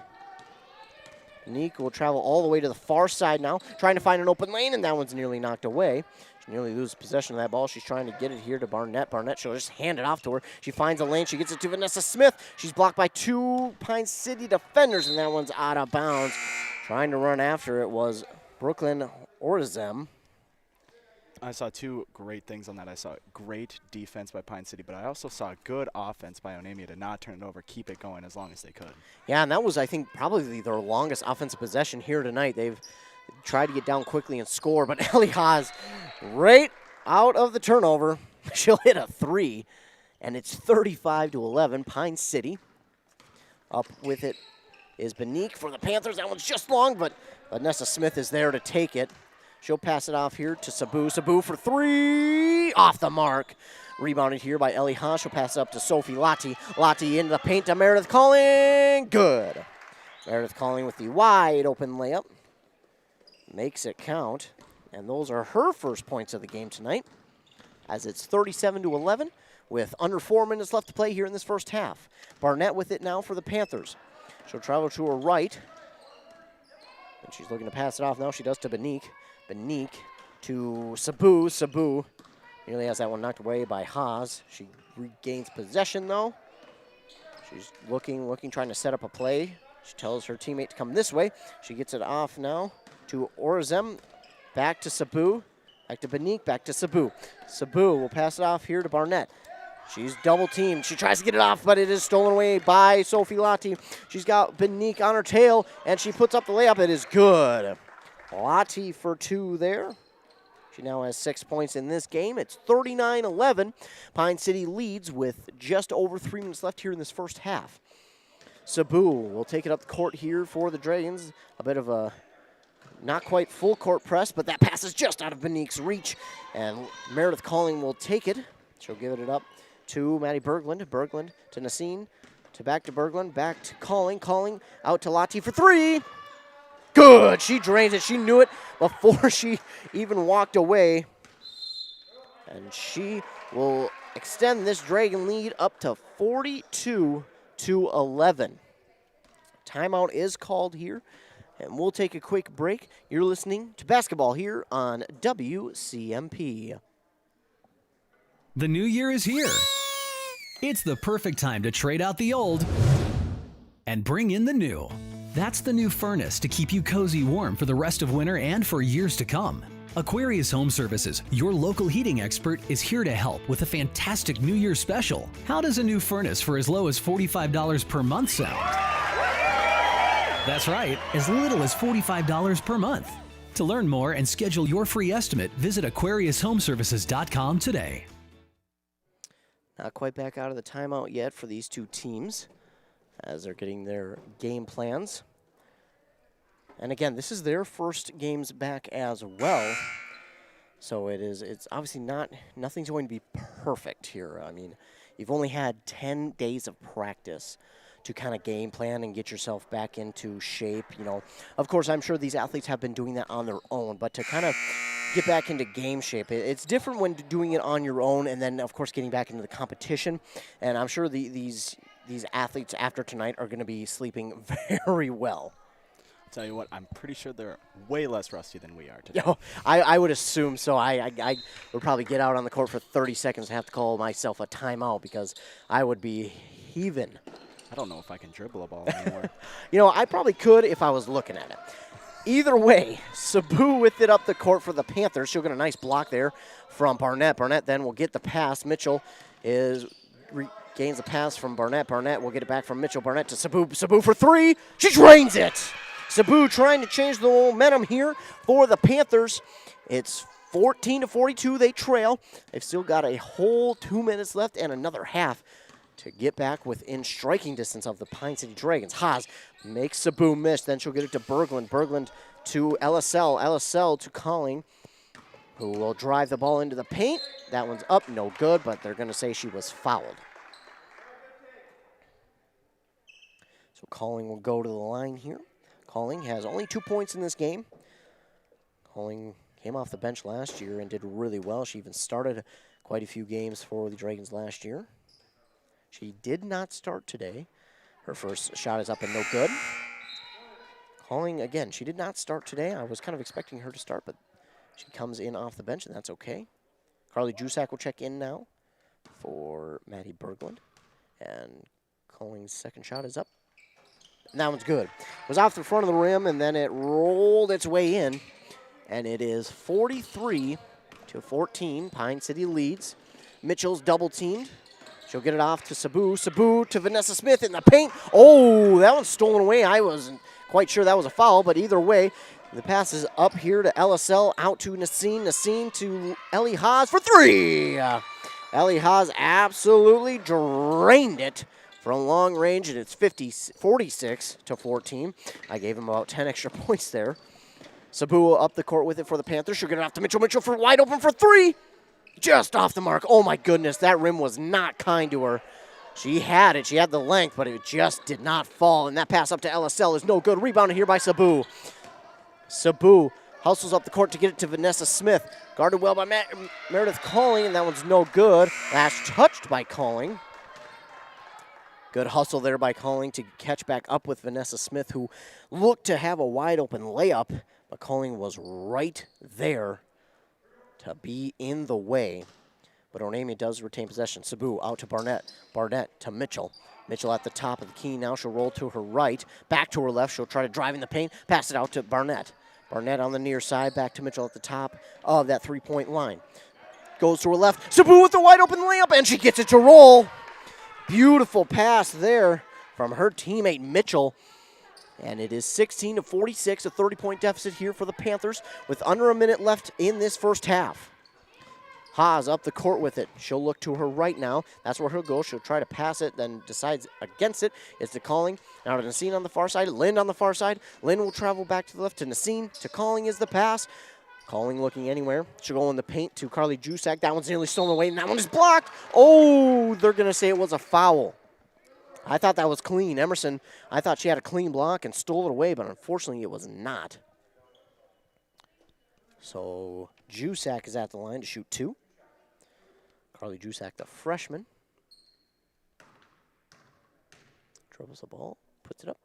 Benique will travel all the way to the far side now, trying to find an open lane, and that one's nearly knocked away. She nearly loses possession of that ball. She's trying to get it here to Barnett. Barnett, she'll just hand it off to her. She finds a lane. She gets it to Vanessa Smith. She's blocked by 2 Pine City defenders, and that one's out of bounds. Trying to run after it was Brooklyn Orzem. I saw 2 great things on that. I saw great defense by Pine City, but I also saw good offense by Onamia to not turn it over, keep it going as long as they could. Yeah, and that was, I think, probably their longest offensive possession here tonight. They've tried to get down quickly and score, but Ellie Haas, right out of the turnover, she'll hit a 3, and it's 35-11. Pine City up with it is Benique for the Panthers. That one's just long, but Vanessa Smith is there to take it. She'll pass it off here to Sabu. Sabu for three, off the mark. Rebounded here by Ellie Haas. She'll pass it up to Sophie Lottie. Lottie into the paint to Meredith Calling. Good. Meredith Calling with the wide open layup. Makes it count. And those are her first points of the game tonight, as it's 37-11 with under 4 minutes left to play here in this first half. Barnett with it now for the Panthers. She'll travel to her right, and she's looking to pass it off now. She does to Benique. Benique to Sabu. Sabu nearly has that one knocked away by Haas. She regains possession, though. She's looking, trying to set up a play. She tells her teammate to come this way. She gets it off now to Orzem. Back to Sabu. Back to Benique. Back to Sabu. Sabu will pass it off here to Barnett. She's double teamed. She tries to get it off, but it is stolen away by Sophie Lottie. She's got Benique on her tail, and she puts up the layup. It is good. Lottie for two there. She now has 6 points in this game. It's 39-11. Pine City leads with just over 3 minutes left here in this first half. Sabu will take it up the court here for the Dragons. A bit of a not quite full court press, but that pass is just out of Benique's reach. And Meredith Calling will take it. She'll give it up to Maddie Berglund. Berglund to Nassine. Back to Berglund. Back to Calling. Calling out to Lottie for three. Good. She drains it. She knew it before she even walked away. And she will extend this Dragon lead up to 42-11. Timeout is called here, and we'll take a quick break. You're listening to basketball here on WCMP. The new year is here. It's the perfect time to trade out the old and bring in the new. That's the new furnace to keep you cozy warm for the rest of winter and for years to come. Aquarius Home Services, your local heating expert, is here to help with a fantastic New Year special. How does a new furnace for as low as $45 per month sound? That's right, as little as $45 per month. To learn more and schedule your free estimate, visit AquariusHomeservices.com today. Not quite back out of the timeout yet for these two teams as they're getting their game plans. And again, this is their first games back as well. So it's obviously nothing's going to be perfect here. I mean, you've only had 10 days of practice to kind of game plan and get yourself back into shape. You know, of course, I'm sure these athletes have been doing that on their own, but to kind of get back into game shape, it's different when doing it on your own and then, of course, getting back into the competition. And I'm sure these athletes after tonight are going to be sleeping very well. I'll tell you what, I'm pretty sure they're way less rusty than we are today. Yo, I would assume so. I would probably get out on the court for 30 seconds and have to call myself a timeout because I would be heaving. I don't know if I can dribble a ball anymore. You know, I probably could if I was looking at it. Either way, Sabu with it up the court for the Panthers. She'll get a nice block there from Barnett. Barnett then will get the pass. Mitchell gains the pass from Barnett. Barnett will get it back from Mitchell. Barnett to Sabu. Sabu for three. She drains it. Sabu trying to change the momentum here for the Panthers. It's 14-42. They trail. They've still got a whole 2 minutes left and another half to get back within striking distance of the Pine City Dragons. Haas makes Sabu miss. Then she'll get it to Berglund. Berglund to LSL. LSL to Calling, who will drive the ball into the paint. That one's up. No good, but they're going to say she was fouled. So Calling will go to the line here. Calling has only 2 points in this game. Calling came off the bench last year and did really well. She even started quite a few games for the Dragons last year. She did not start today. Her first shot is up and no good. Calling again, she did not start today. I was kind of expecting her to start, but she comes in off the bench, and that's okay. Carly Jusak will check in now for Maddie Berglund. And Calling's second shot is up. And that one's good. It was off the front of the rim, and then it rolled its way in. And it is 43-14. Pine City leads. Mitchell's double-teamed. She'll get it off to Sabu. Sabu to Vanessa Smith in the paint. Oh, that one's stolen away. I wasn't quite sure that was a foul, but either way, the pass is up here to LSL, out to Nassine. Nassine to Ellie Haas for three. Ellie Haas absolutely drained it from long range, and it's 46-14. I gave him about 10 extra points there. Sabu up the court with it for the Panthers. She'll get it off to Mitchell. Mitchell for wide open for three. Just off the mark. Oh, my goodness. That rim was not kind to her. She had it. She had the length, but it just did not fall. And that pass up to LSL is no good. Rebounded here by Sabu. Sabu hustles up the court to get it to Vanessa Smith. Guarded well by Meredith Calling, and that one's no good. Last touched by Calling. Good hustle there by Calling to catch back up with Vanessa Smith, who looked to have a wide open layup, but Calling was right there to be in the way. But Onamia does retain possession. Sabu out to Barnett. Barnett to Mitchell. Mitchell at the top of the key now. She'll roll to her right. Back to her left. She'll try to drive in the paint. Pass it out to Barnett. Barnett on the near side. Back to Mitchell at the top of that three-point line. Goes to her left. Sabu with the wide open layup, and she gets it to roll. Beautiful pass there from her teammate Mitchell. And it is 16-46, a 30-point deficit here for the Panthers with under a minute left in this first half. Haas up the court with it. She'll look to her right now. That's where he'll go. She'll try to pass it, then decides against it. It's to Calling. Now to Nasine on the far side. Lynn on the far side. Lynn will travel back to the left to Nasine. To Calling is the pass. Calling looking anywhere. She'll go in the paint to Carly Jusak. That one's nearly stolen away, and that one is blocked. Oh, they're going to say it was a foul. I thought that was clean. Emerson, I thought she had a clean block and stole it away, but unfortunately it was not. So Jusak is at the line to shoot two. Carly Jusak, the freshman. Dribbles the ball, puts it up.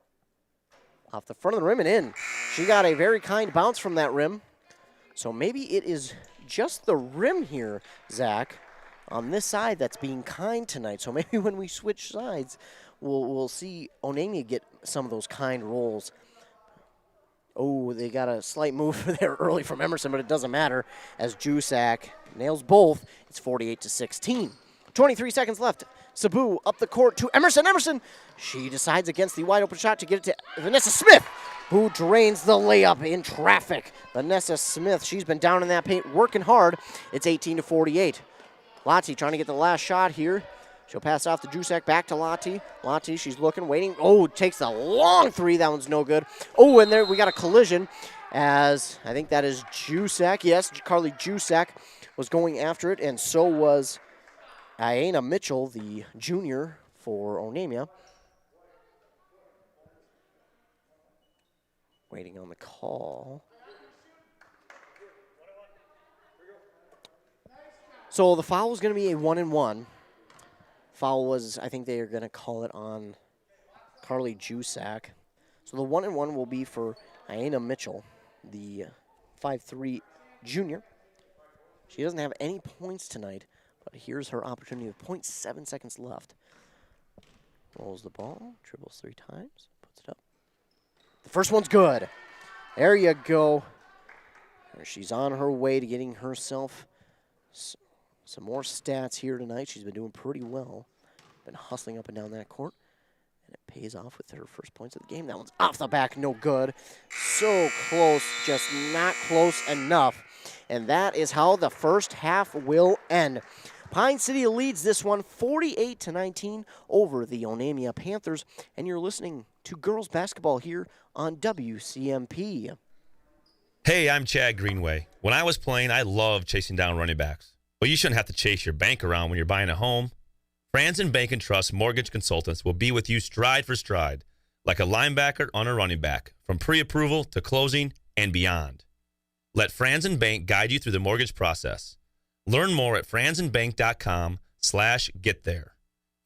Off the front of the rim and in. She got a very kind bounce from that rim. So maybe it is just the rim here, Zach, on this side that's being kind tonight. So maybe when we switch sides, we'll see Onamia get some of those kind rolls. Oh, they got a slight move there early from Emerson, but it doesn't matter as Jusak nails both. It's 48-16. 23 seconds left. Sabu up the court to Emerson. Emerson, she decides against the wide open shot to get it to Vanessa Smith, who drains the layup in traffic. Vanessa Smith, she's been down in that paint working hard. It's 18-48. Lottie trying to get the last shot here. She'll pass off to Jusak, back to Lottie. Lottie, she's looking, waiting. Oh, takes a long three. That one's no good. Oh, and there we got a collision as I think that is Jusak. Yes, Carly Jusak was going after it, and so was Aina Mitchell, the junior for Onamia. Waiting on the call. So the foul is going to be a 1-and-1. Foul was, I think they are going to call it on Carly Jusak. So the 1-and-1 will be for Aina Mitchell, the 5'3" junior. She doesn't have any points tonight, but here's her opportunity with 0.7 seconds left. Rolls the ball, dribbles 3 times, puts it up. The first one's good. There you go. She's on her way to getting herself some more stats here tonight. She's been doing pretty well. Been hustling up and down that court. And it pays off with her first points of the game. That one's off the back, no good. So close, just not close enough. And that is how the first half will end. Pine City leads this one 48-19 over the Onamia Panthers. And you're listening to girls basketball here on WCMP. Hey, I'm Chad Greenway. When I was playing, I loved chasing down running backs. But you shouldn't have to chase your bank around when you're buying a home. Franzen Bank & Trust Mortgage Consultants will be with you stride for stride, like a linebacker on a running back, from pre-approval to closing and beyond. Let Franzen Bank guide you through the mortgage process. Learn more at franzenbank.com/getThere.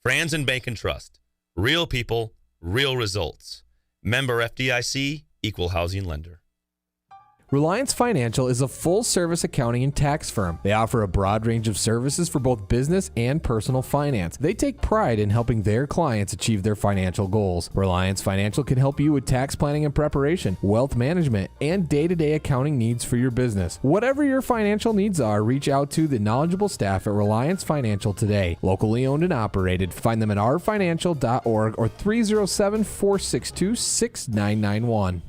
Franzen Bank & Trust. Real people, real results. Member FDIC, Equal Housing Lender. Reliance Financial is a full-service accounting and tax firm. They offer a broad range of services for both business and personal finance. They take pride in helping their clients achieve their financial goals. Reliance Financial can help you with tax planning and preparation, wealth management, and day-to-day accounting needs for your business. Whatever your financial needs are, reach out to the knowledgeable staff at Reliance Financial today. Locally owned and operated. Find them at rfinancial.org or 307-462-6991.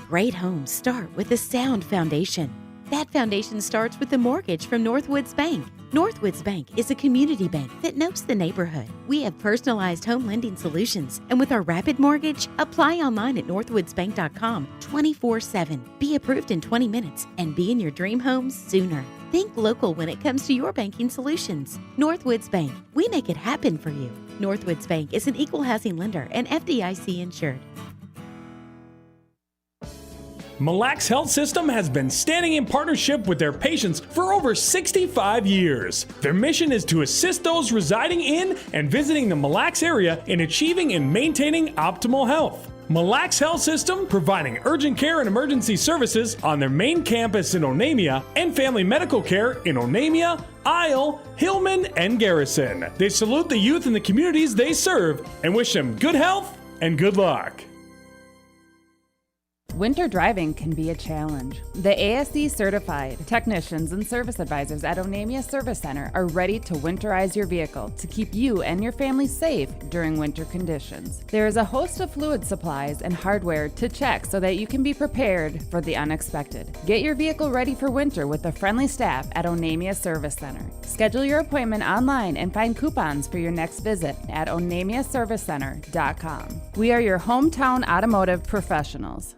Great homes start with a sound foundation. That foundation starts with a mortgage from Northwoods Bank. Northwoods Bank is a community bank that knows the neighborhood. We have personalized home lending solutions, and with our Rapid Mortgage, apply online at northwoodsbank.com 24/7. Be approved in 20 minutes and be in your dream home sooner. Think local when it comes to your banking solutions. Northwoods Bank, we make it happen for you. Northwoods Bank is an equal housing lender and FDIC insured. Mille Lacs Health System has been standing in partnership with their patients for over 65 years. Their mission is to assist those residing in and visiting the Mille Lacs area in achieving and maintaining optimal health. Mille Lacs Health System providing urgent care and emergency services on their main campus in Onamia and family medical care in Onamia, Isle, Hillman, and Garrison. They salute the youth in the communities they serve and wish them good health and good luck. Winter driving can be a challenge. The ASE certified technicians and service advisors at Onamia Service Center are ready to winterize your vehicle to keep you and your family safe during winter conditions. There is a host of fluid supplies and hardware to check so that you can be prepared for the unexpected. Get your vehicle ready for winter with the friendly staff at Onamia Service Center. Schedule your appointment online and find coupons for your next visit at onamiaservicecenter.com. We are your hometown automotive professionals.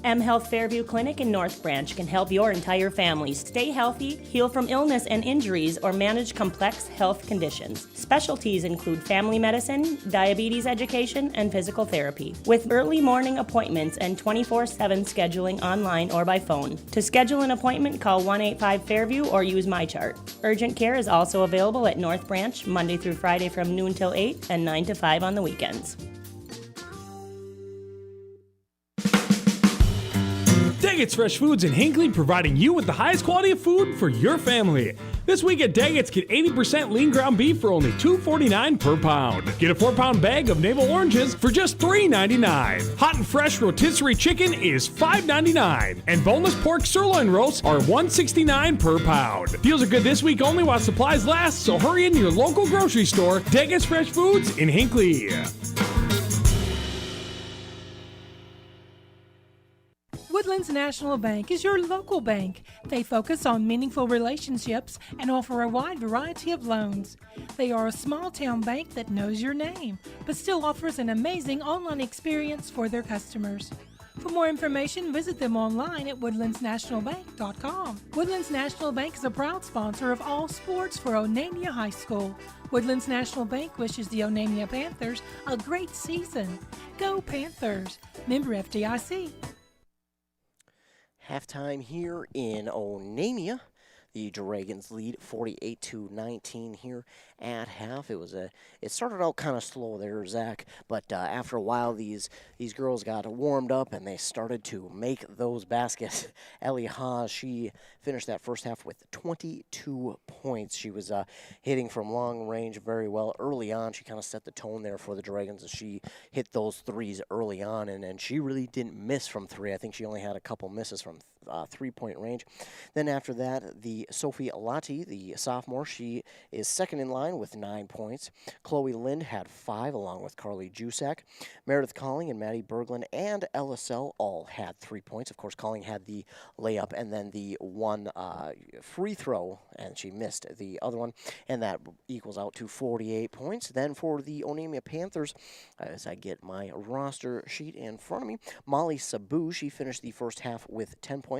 M Health Fairview Clinic in North Branch can help your entire family stay healthy, heal from illness and injuries, or manage complex health conditions. Specialties include family medicine, diabetes education, and physical therapy, with early morning appointments and 24/7 scheduling online or by phone. To schedule an appointment, call 185-FAIRVIEW or use MyChart. Urgent care is also available at North Branch Monday through Friday from noon till 8 and 9 to 5 on the weekends. Daggett's Fresh Foods in Hinckley, providing you with the highest quality of food for your family. This week at Daggett's, get 80% lean ground beef for only $2.49 per pound. Get a 4-pound bag of navel oranges for just $3.99. Hot and fresh rotisserie chicken is $5.99. And boneless pork sirloin roasts are $1.69 per pound. Deals are good this week only while supplies last, so hurry into your local grocery store, Daggett's Fresh Foods in Hinckley. Woodlands National Bank is your local bank. They focus on meaningful relationships and offer a wide variety of loans. They are a small-town bank that knows your name, but still offers an amazing online experience for their customers. For more information, visit them online at woodlandsnationalbank.com. Woodlands National Bank is a proud sponsor of all sports for Onamia High School. Woodlands National Bank wishes the Onamia Panthers a great season. Go Panthers! Member FDIC. Halftime here in Onamia. The Dragons lead 48-19 here at half. It started out kind of slow there, Zach, but after a while these girls got warmed up and they started to make those baskets. Ellie Haas, she finished that first half with 22 points. She was hitting from long range very well early on. She kind of set the tone there for the Dragons as she hit those threes early on, and she really didn't miss from three. I think she only had a couple misses from 3-point range. Then after that, the Sophie Alati, the sophomore, she is second in line with 9 points. Chloe Lind had 5 along with Carly Jusak. Meredith Calling and Maddie Berglund and LSL all had 3 points. Of course, Calling had the layup and then the one free throw, and she missed the other one, and that equals out to 48 points. Then for the Onamia Panthers, as I get my roster sheet in front of me, Molly Sabu, she finished the first half with 10 points.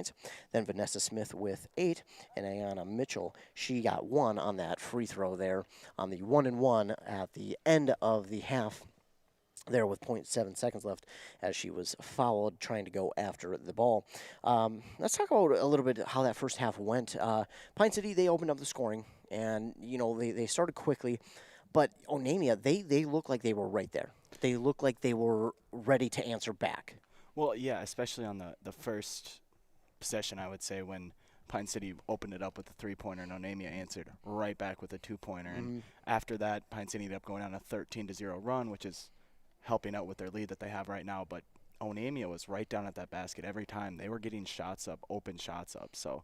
Then Vanessa Smith with 8, and Ayana Mitchell, she got 1 on that free throw there on the 1-and-1 at the end of the half there with 0.7 seconds left as she was fouled trying to go after the ball. Let's talk about a little bit how that first half went. Pine City, they opened up the scoring, and, you know, they started quickly, but Onamia, they looked like they were right there. They looked like they were ready to answer back. Well, yeah, especially on the first possession, I would say, when Pine City opened it up with a 3-pointer and Onamia answered right back with a 2-pointer. And after that, Pine City ended up going on a 13-0 run, which is helping out with their lead that they have right now. But Onamia was right down at that basket every time. They were getting shots up, open shots up. So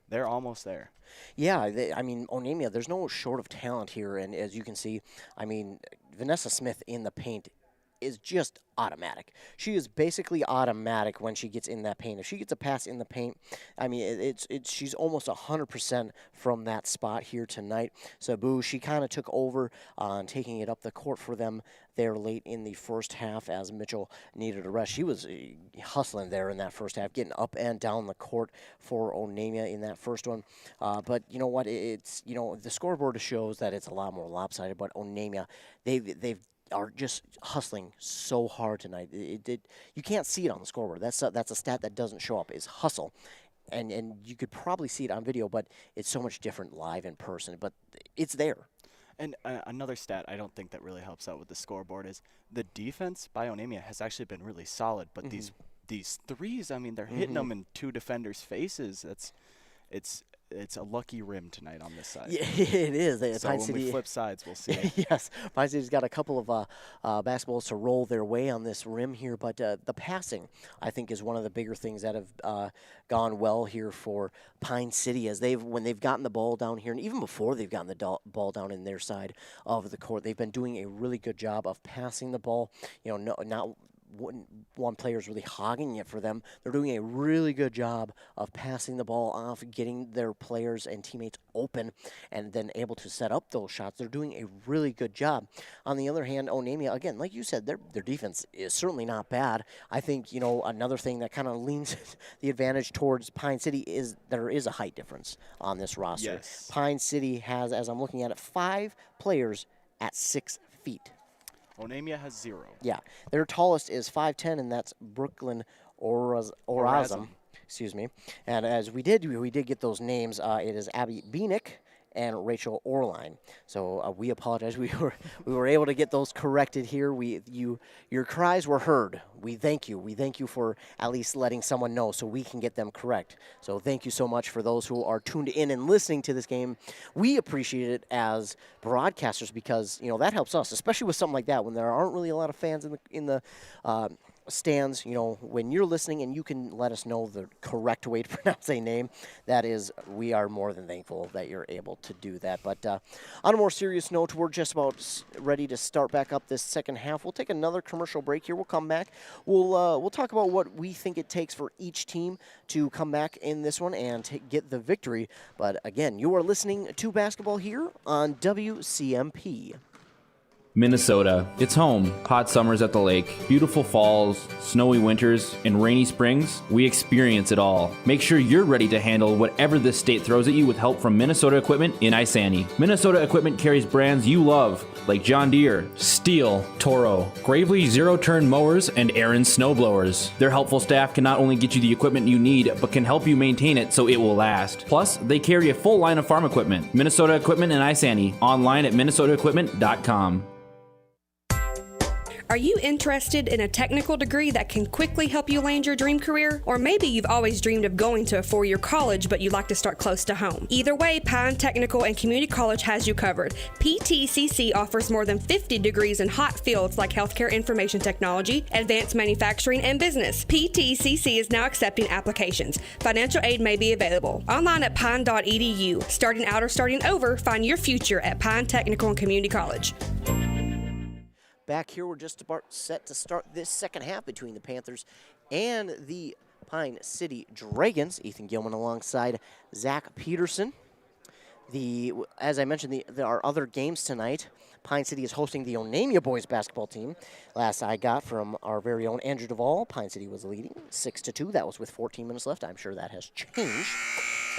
they're almost there. Yeah, I mean, Onamia, there's no short of talent here. And as you can see, I mean, Vanessa Smith in the paint is just automatic. She is basically automatic when she gets in that paint. If she gets a pass in the paint, I mean, she's almost 100% from that spot here tonight. Sabu, she kind of took over on taking it up the court for them there late in the first half as Mitchell needed a rest. She was hustling there in that first half, getting up and down the court for Onamia in that first one. But you know what? It's, you know, the scoreboard shows that it's a lot more lopsided, but Onamia, they've are just hustling so hard tonight. You can't see it on the scoreboard. That's a stat that doesn't show up, is hustle. And you could probably see it on video, but it's so much different live in person. But it's there. And another stat I don't think that really helps out with the scoreboard is the defense by Onamia has actually been really solid. But these threes, I mean, they're hitting them in two defenders' faces. It's a lucky rim tonight on this side. Yeah, it is. So when we flip sides, we'll see. Yes, Pine City's got a couple of basketballs to roll their way on this rim here, but the passing, I think, is one of the bigger things that have gone well here for Pine City as when they've gotten the ball down here, and even before they've gotten the ball down in their side of the court, they've been doing a really good job of passing the ball. You know, not one player's really hogging it for them. They're doing a really good job of passing the ball off, getting their players and teammates open, and then able to set up those shots. They're doing a really good job. On the other hand, Onamia, again, like you said, their defense is certainly not bad. I think, you know, another thing that kind of leans the advantage towards Pine City is there is a height difference on this roster. Yes. Pine City has, as I'm looking at it, 5 players at 6 feet. Onamia has 0. Yeah, their tallest is 5'10", and that's Brooklyn Orazum. Excuse me. And as we did get those names. It is Abby Beanick and Rachel Orline. So we apologize. We were able to get those corrected here. Your cries were heard. We thank you. We thank you for at least letting someone know so we can get them correct. So thank you so much for those who are tuned in and listening to this game. We appreciate it as broadcasters because, you know, that helps us, especially with something like that when there aren't really a lot of fans in the stands. You know, when you're listening and you can let us know the correct way to pronounce a name, we are more than thankful that you're able to do that. But on a more serious note, we're just about ready to start back up this second half. We'll take another commercial break here. We'll come back. We'll talk about what we think it takes for each team to come back in this one and get the victory. But again, you are listening to basketball here on WCMP. Minnesota. It's home. Hot summers at the lake, beautiful falls, snowy winters, and rainy springs. We experience it all. Make sure you're ready to handle whatever this state throws at you with help from Minnesota Equipment in Isani. Minnesota Equipment carries brands you love, like John Deere, Steel, Toro, Gravely zero-turn mowers, and Aaron snowblowers. Their helpful staff can not only get you the equipment you need, but can help you maintain it so it will last. Plus, they carry a full line of farm equipment. Minnesota Equipment in Isani. Online at minnesotaequipment.com. Are you interested in a technical degree that can quickly help you land your dream career? Or maybe you've always dreamed of going to a 4-year college, but you'd like to start close to home. Either way, Pine Technical and Community College has you covered. PTCC offers more than 50 degrees in hot fields like healthcare information technology, advanced manufacturing, and business. PTCC is now accepting applications. Financial aid may be available. Online at pine.edu. Starting out or starting over, find your future at Pine Technical and Community College. Back here, we're just about set to start this second half between the Panthers and the Pine City Dragons. Ethan Gilman alongside Zach Peterson. As I mentioned, there are other games tonight. Pine City is hosting the Onamia boys basketball team. Last I got from our very own Andrew Duvall, Pine City was leading 6-2. That was with 14 minutes left. I'm sure that has changed.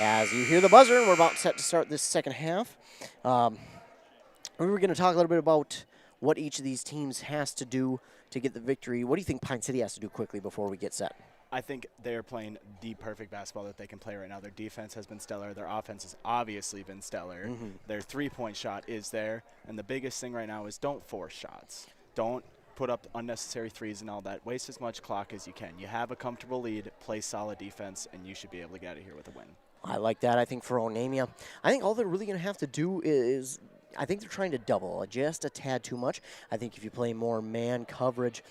As you hear the buzzer, and we're about set to start this second half. We were going to talk a little bit about what each of these teams has to do to get the victory. What do you think Pine City has to do quickly before we get set? I think they're playing the perfect basketball that they can play right now. Their defense has been stellar. Their offense has obviously been stellar. Their three-point shot is there. And the biggest thing right now is don't force shots. Don't put up unnecessary threes and all that. Waste as much clock as you can. You have a comfortable lead, play solid defense, and you should be able to get out of here with a win. I like that. I think for Onamia, I think all they're really going to have to do is I think they're trying to double just a tad too much. I think if you play more man coverage,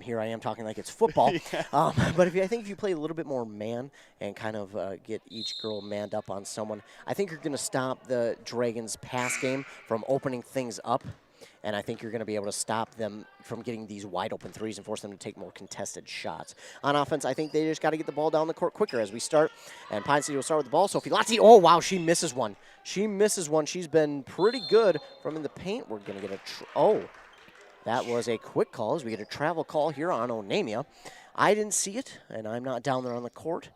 here I am talking like it's football, but I think if you play a little bit more man and kind of get each girl manned up on someone, I think you're going to stop the Dragons' pass game from opening things up. and I think you're going to be able to stop them from getting these wide open threes and force them to take more contested shots. On offense, I think they just got to get the ball down the court quicker as we start, and Pine City will start with the ball. Sophie Lottie, oh, wow, she misses one. She misses one. She's been pretty good from in the paint. We're going to get that was a quick call as we get a travel call here on Onamia. I didn't see it, and I'm not down there on the court.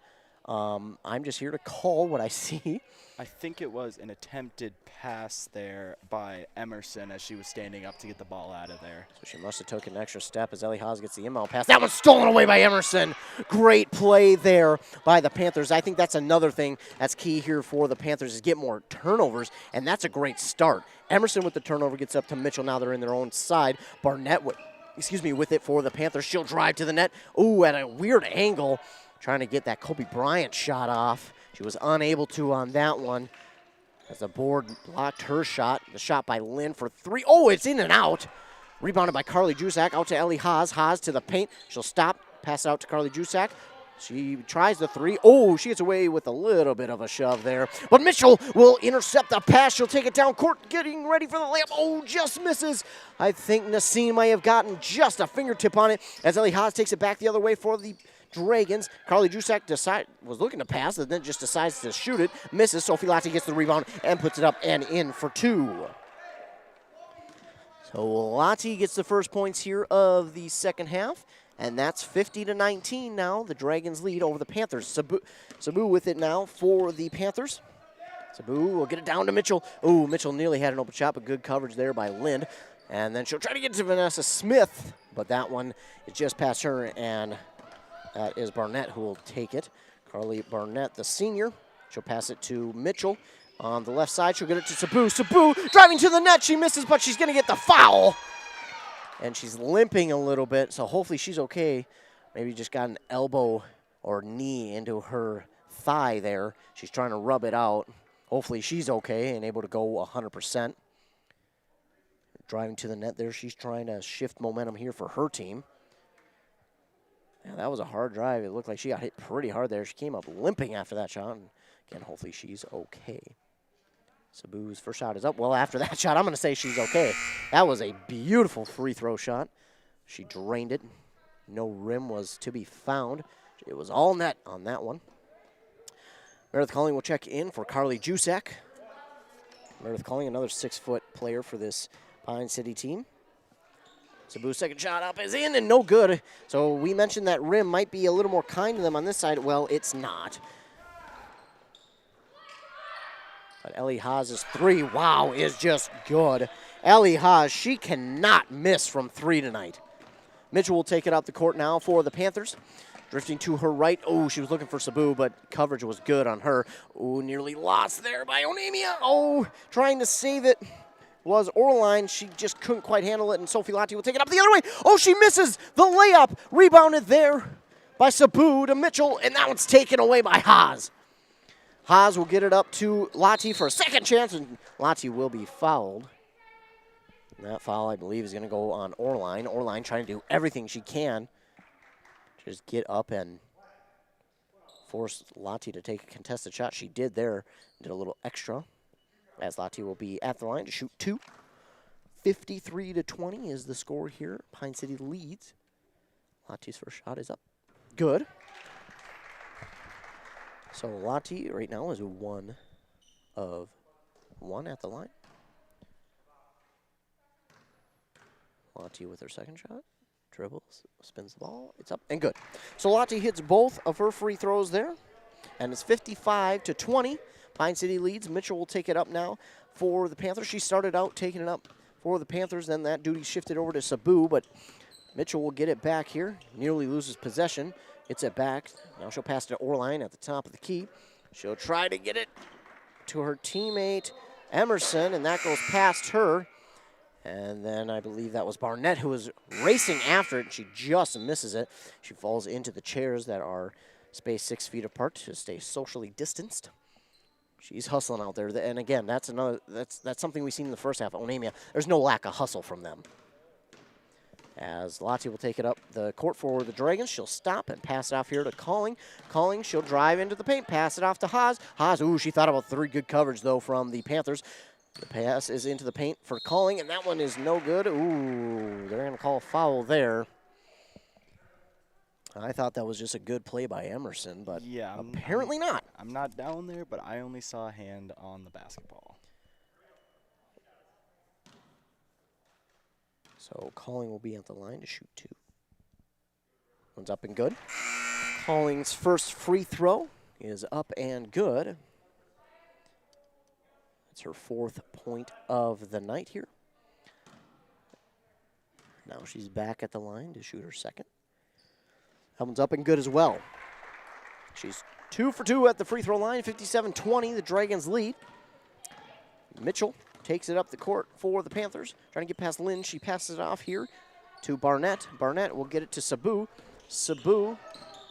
I'm just here to call what I see. I think it was an attempted pass there by Emerson as she was standing up to get the ball out of there. So she must have took an extra step as Ellie Haas gets the inbound pass. That one's stolen away by Emerson. Great play there by the Panthers. I think that's another thing that's key here for the Panthers is get more turnovers, and that's a great start. Emerson with the turnover gets up to Mitchell. Now they're in their own side. Barnett with it for the Panthers. She'll drive to the net. Ooh, at a weird angle, trying to get that Kobe Bryant shot off. She was unable to on that one as the board blocked her shot. The shot by Lynn for three. Oh, it's in and out. Rebounded by Carly Jusak. Out to Ellie Haas. Haas to the paint. She'll stop. Pass it out to Carly Jusak. She tries the three. Oh, she gets away with a little bit of a shove there. But Mitchell will intercept the pass. She'll take it down court, getting ready for the layup. Oh, just misses. I think Nassim might have gotten just a fingertip on it as Ellie Haas takes it back the other way for the Dragons. Carly Jusak was looking to pass and then just decides to shoot it. Misses. Sophie Lottie gets the rebound and puts it up and in for two. So Lottie gets the first points here of the second half. And that's 50-19 now. The Dragons lead over the Panthers. Sabu with it now for the Panthers. Sabu will get it down to Mitchell. Oh, Mitchell nearly had an open shot, but good coverage there by Lind. And then she'll try to get to Vanessa Smith, but that one is just past her, and that is Barnett who will take it. Carly Barnett, the senior. She'll pass it to Mitchell. On the left side, she'll get it to Sabu. Sabu driving to the net. She misses, but she's going to get the foul. And she's limping a little bit, so hopefully she's okay. Maybe just got an elbow or knee into her thigh there. She's trying to rub it out. Hopefully she's okay and able to go 100%. Driving to the net there, she's trying to shift momentum here for her team. Yeah, that was a hard drive. It looked like she got hit pretty hard there. She came up limping after that shot. And again, hopefully she's okay. Sabu's first shot is up. Well, after that shot, I'm going to say she's okay. That was a beautiful free throw shot. She drained it. No rim was to be found. It was all net on that one. Meredith Calling will check in for Carly Jusak. Meredith Calling, another 6-foot player for this Pine City team. Sabu's second shot up is in and no good. So we mentioned that rim might be a little more kind to them on this side. Well, it's not. But Ellie Haas's three, wow, is just good. Ellie Haas, she cannot miss from three tonight. Mitchell will take it out the court now for the Panthers. Drifting to her right. Oh, she was looking for Sabu, but coverage was good on her. Oh, nearly lost there by Onamia. Oh, trying to save it was Orline. She just couldn't quite handle it, and Sophie Lottie will take it up the other way. Oh, she misses the layup. Rebounded there by Sabu to Mitchell, and that one's taken away by Haas. Haas will get it up to Lottie for a second chance, and Lottie will be fouled. And that foul, I believe, is going to go on Orline. Orline trying to do everything she can. Just get up and force Lottie to take a contested shot. She did there. Did a little extra. As Lottie will be at the line to shoot two. 53-20 is the score here. Pine City leads. Lottie's first shot is up. Good. So Lottie right now is 1 of 1 at the line. Lottie with her second shot. Dribbles, spins the ball. It's up and good. So Lottie hits both of her free throws there. And it's 55-20. Pine City leads. Mitchell will take it up now for the Panthers. She started out taking it up for the Panthers. Then that duty shifted over to Sabu. But Mitchell will get it back here. Nearly loses possession. Gets it back. Now she'll pass to Orline at the top of the key. She'll try to get it to her teammate, Emerson, and that goes past her. And then I believe that was Barnett who was racing after it, and she just misses it. She falls into the chairs that are spaced 6 feet apart to stay socially distanced. She's hustling out there. And again, that's something we've seen in the first half of Onamia. There's no lack of hustle from them. As Lottie will take it up the court for the Dragons. She'll stop and pass it off here to Calling. Calling, she'll drive into the paint, pass it off to Haas. Haas, ooh, she thought about 3 good coverage, though, from the Panthers. The pass is into the paint for Calling, and that one is no good. Ooh, they're going to call a foul there. I thought that was just a good play by Emerson, but apparently not. I'm not down there, but I only saw a hand on the basketball. So Calling will be at the line to shoot 2. One's up and good. Calling's first free throw is up and good. It's her 4th point of the night here. Now she's back at the line to shoot her second. That one's up and good as well. She's 2 for 2 at the free throw line, 57-20, the Dragons lead. Mitchell takes it up the court for the Panthers. Trying to get past Lynn. She passes it off here to Barnett. Barnett will get it to Sabu. Sabu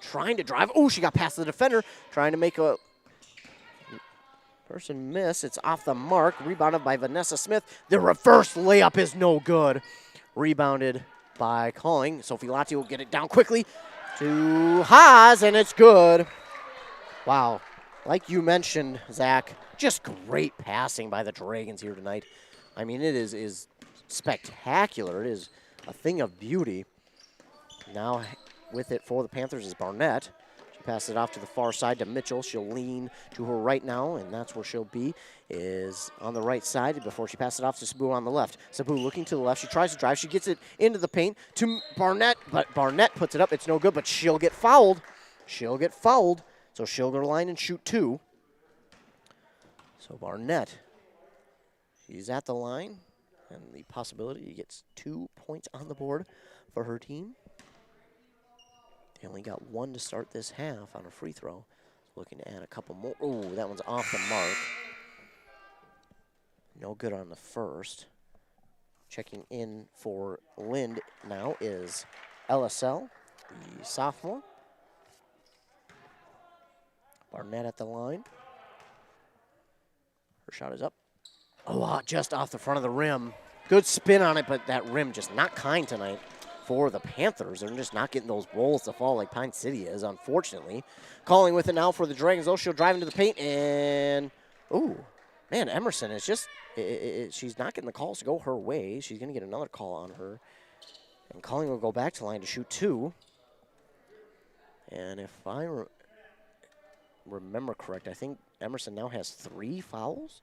trying to drive. Oh, she got past the defender. Trying to make a person miss. It's off the mark. Rebounded by Vanessa Smith. The reverse layup is no good. Rebounded by Calling. Sophie Latti will get it down quickly to Haas, and it's good. Wow. Like you mentioned, Zach, just great passing by the Dragons here tonight. I mean, it is spectacular. It is a thing of beauty. Now with it for the Panthers is Barnett. She passes it off to the far side to Mitchell. She'll lean to her right now, and that's where she'll be, is on the right side before she passes it off to Sabu on the left. Sabu looking to the left. She tries to drive. She gets it into the paint to Barnett, but Barnett puts it up. It's no good, but she'll get fouled. She'll get fouled, so she'll go to the line and shoot 2. So Barnett, she's at the line, and the possibility he gets 2 points on the board for her team. They only got 1 to start this half on a free throw. Looking to add a couple more. Oh, that one's off the mark. No good on the first. Checking in for Lind now is LSL, the sophomore. Barnett at the line. Her shot is up. Oh, just off the front of the rim. Good spin on it, but that rim just not kind tonight for the Panthers. They're just not getting those rolls to fall like Pine City is, unfortunately. Calling with it now for the Dragons, though. She'll drive into the paint, and, ooh, man, Emerson is just, she's not getting the calls to go her way. She's going to get another call on her. And Calling will go back to the line to shoot 2. And if I remember correct, I think Emerson now has 3 fouls.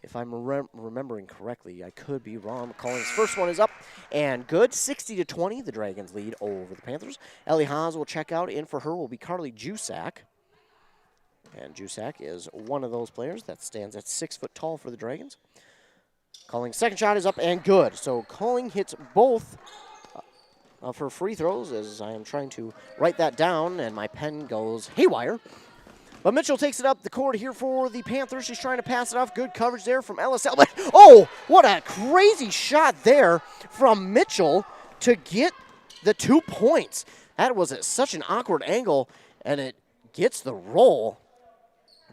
If I'm remembering correctly, I could be wrong. Calling's first one is up and good. 60-20, the Dragons lead over the Panthers. Ellie Haas will check out. In for her will be Carly Jusak. And Jusak is one of those players that stands at 6 foot tall for the Dragons. Calling's second shot is up and good. So Calling hits both of her free throws as I am trying to write that down, and my pen goes haywire. But Mitchell takes it up the court here for the Panthers. She's trying to pass it off. Good coverage there from LSL. But, oh, what a crazy shot there from Mitchell to get the 2 points. That was at such an awkward angle, and it gets the roll.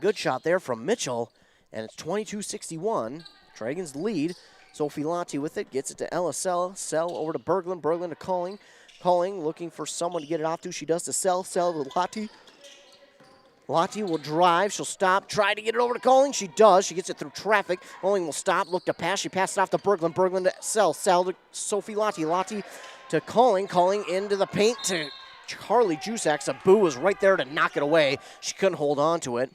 Good shot there from Mitchell, and it's 22-61. Dragons lead. Sophie Latti with it. Gets it to LSL. Sell over to Berglund. Berglund to Calling. Calling looking for someone to get it off to. She does to Sell. Sell to Latti. Latti will drive. She'll stop. Try to get it over to Calling. She does. She gets it through traffic. Calling will stop. Look to pass. She passes it off to Berglund. Berglund to Sell. Sell to Sophie Latti. Latti to Calling. Calling into the paint to Carly Jusak. Sabu was right there to knock it away. She couldn't hold on to it.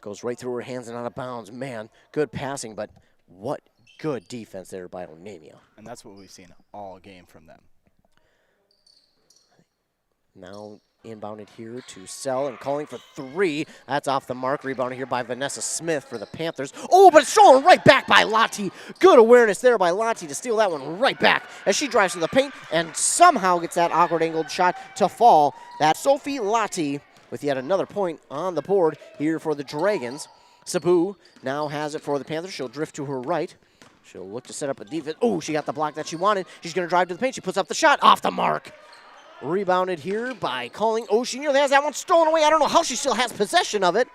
Goes right through her hands and out of bounds. Man, good passing, but what good defense there by Onamia. And that's what we've seen all game from them. Now inbounded here to Sell and Calling for 3. That's off the mark. Rebounded here by Vanessa Smith for the Panthers. Oh, but it's stolen right back by Latti. Good awareness there by Latti to steal that one right back as she drives to the paint and somehow gets that awkward angled shot to fall. That's Sophie Latti with yet another point on the board here for the Dragons. Sabu now has it for the Panthers. She'll drift to her right. She'll look to set up a defense. Oh, she got the block that she wanted. She's going to drive to the paint. She puts up the shot off the mark. Rebounded here by Calling. Oh, she nearly has that one stolen away. I don't know how she still has possession of it.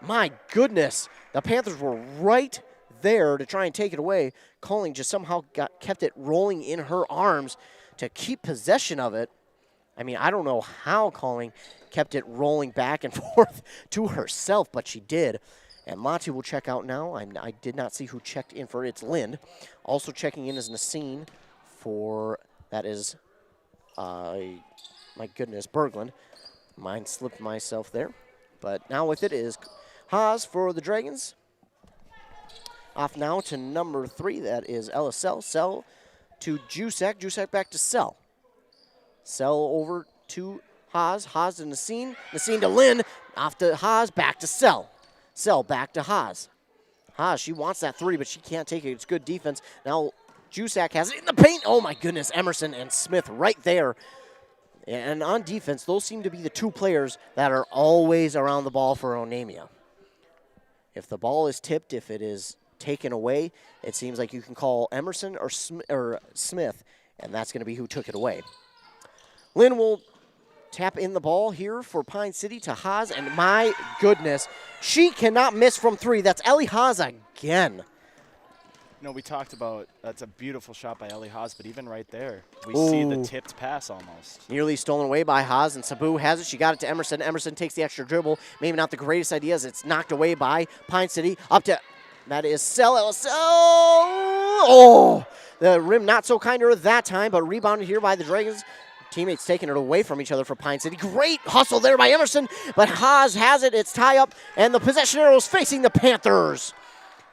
My goodness. The Panthers were right there to try and take it away. Calling just somehow kept it rolling in her arms to keep possession of it. I mean, I don't know how Calling kept it rolling back and forth to herself, but she did. And Lati will check out now. I did not see who checked in for it. It's Lind. Also checking in is Nasine for, that is, my goodness, Berglund. Mine slipped myself there. But now with it is Haas for the Dragons. Off now to number 3. That is Ella Sell. Sell to Jusak. Jusak back to Sell. Sell over to Haas. Haas to Nasine. Nasine to Lynn. Off to Haas. Back to Sell. Sell back to Haas. Haas, she wants that 3, but she can't take it. It's good defense. Now Jusak has it in the paint. Oh, my goodness. Emerson and Smith right there. And on defense, those seem to be the 2 players that are always around the ball for Onamia. If the ball is tipped, if it is taken away, it seems like you can call Emerson or Smith, and that's going to be who took it away. Lynn will tap in the ball here for Pine City to Haas, and my goodness, she cannot miss from 3. That's Ellie Haas again. We talked about that's a beautiful shot by Ellie Haas, but even right there, we see the tipped pass almost. Nearly stolen away by Haas, and Sabu has it. She got it to Emerson. Emerson takes the extra dribble. Maybe not the greatest idea as it's knocked away by Pine City. Up to, that is Sell. Oh, the rim not so kind to her that time, but rebounded here by the Dragons. Teammates taking it away from each other for Pine City. Great hustle there by Emerson, but Haas has it. It's tie up, and the possession arrow is facing the Panthers.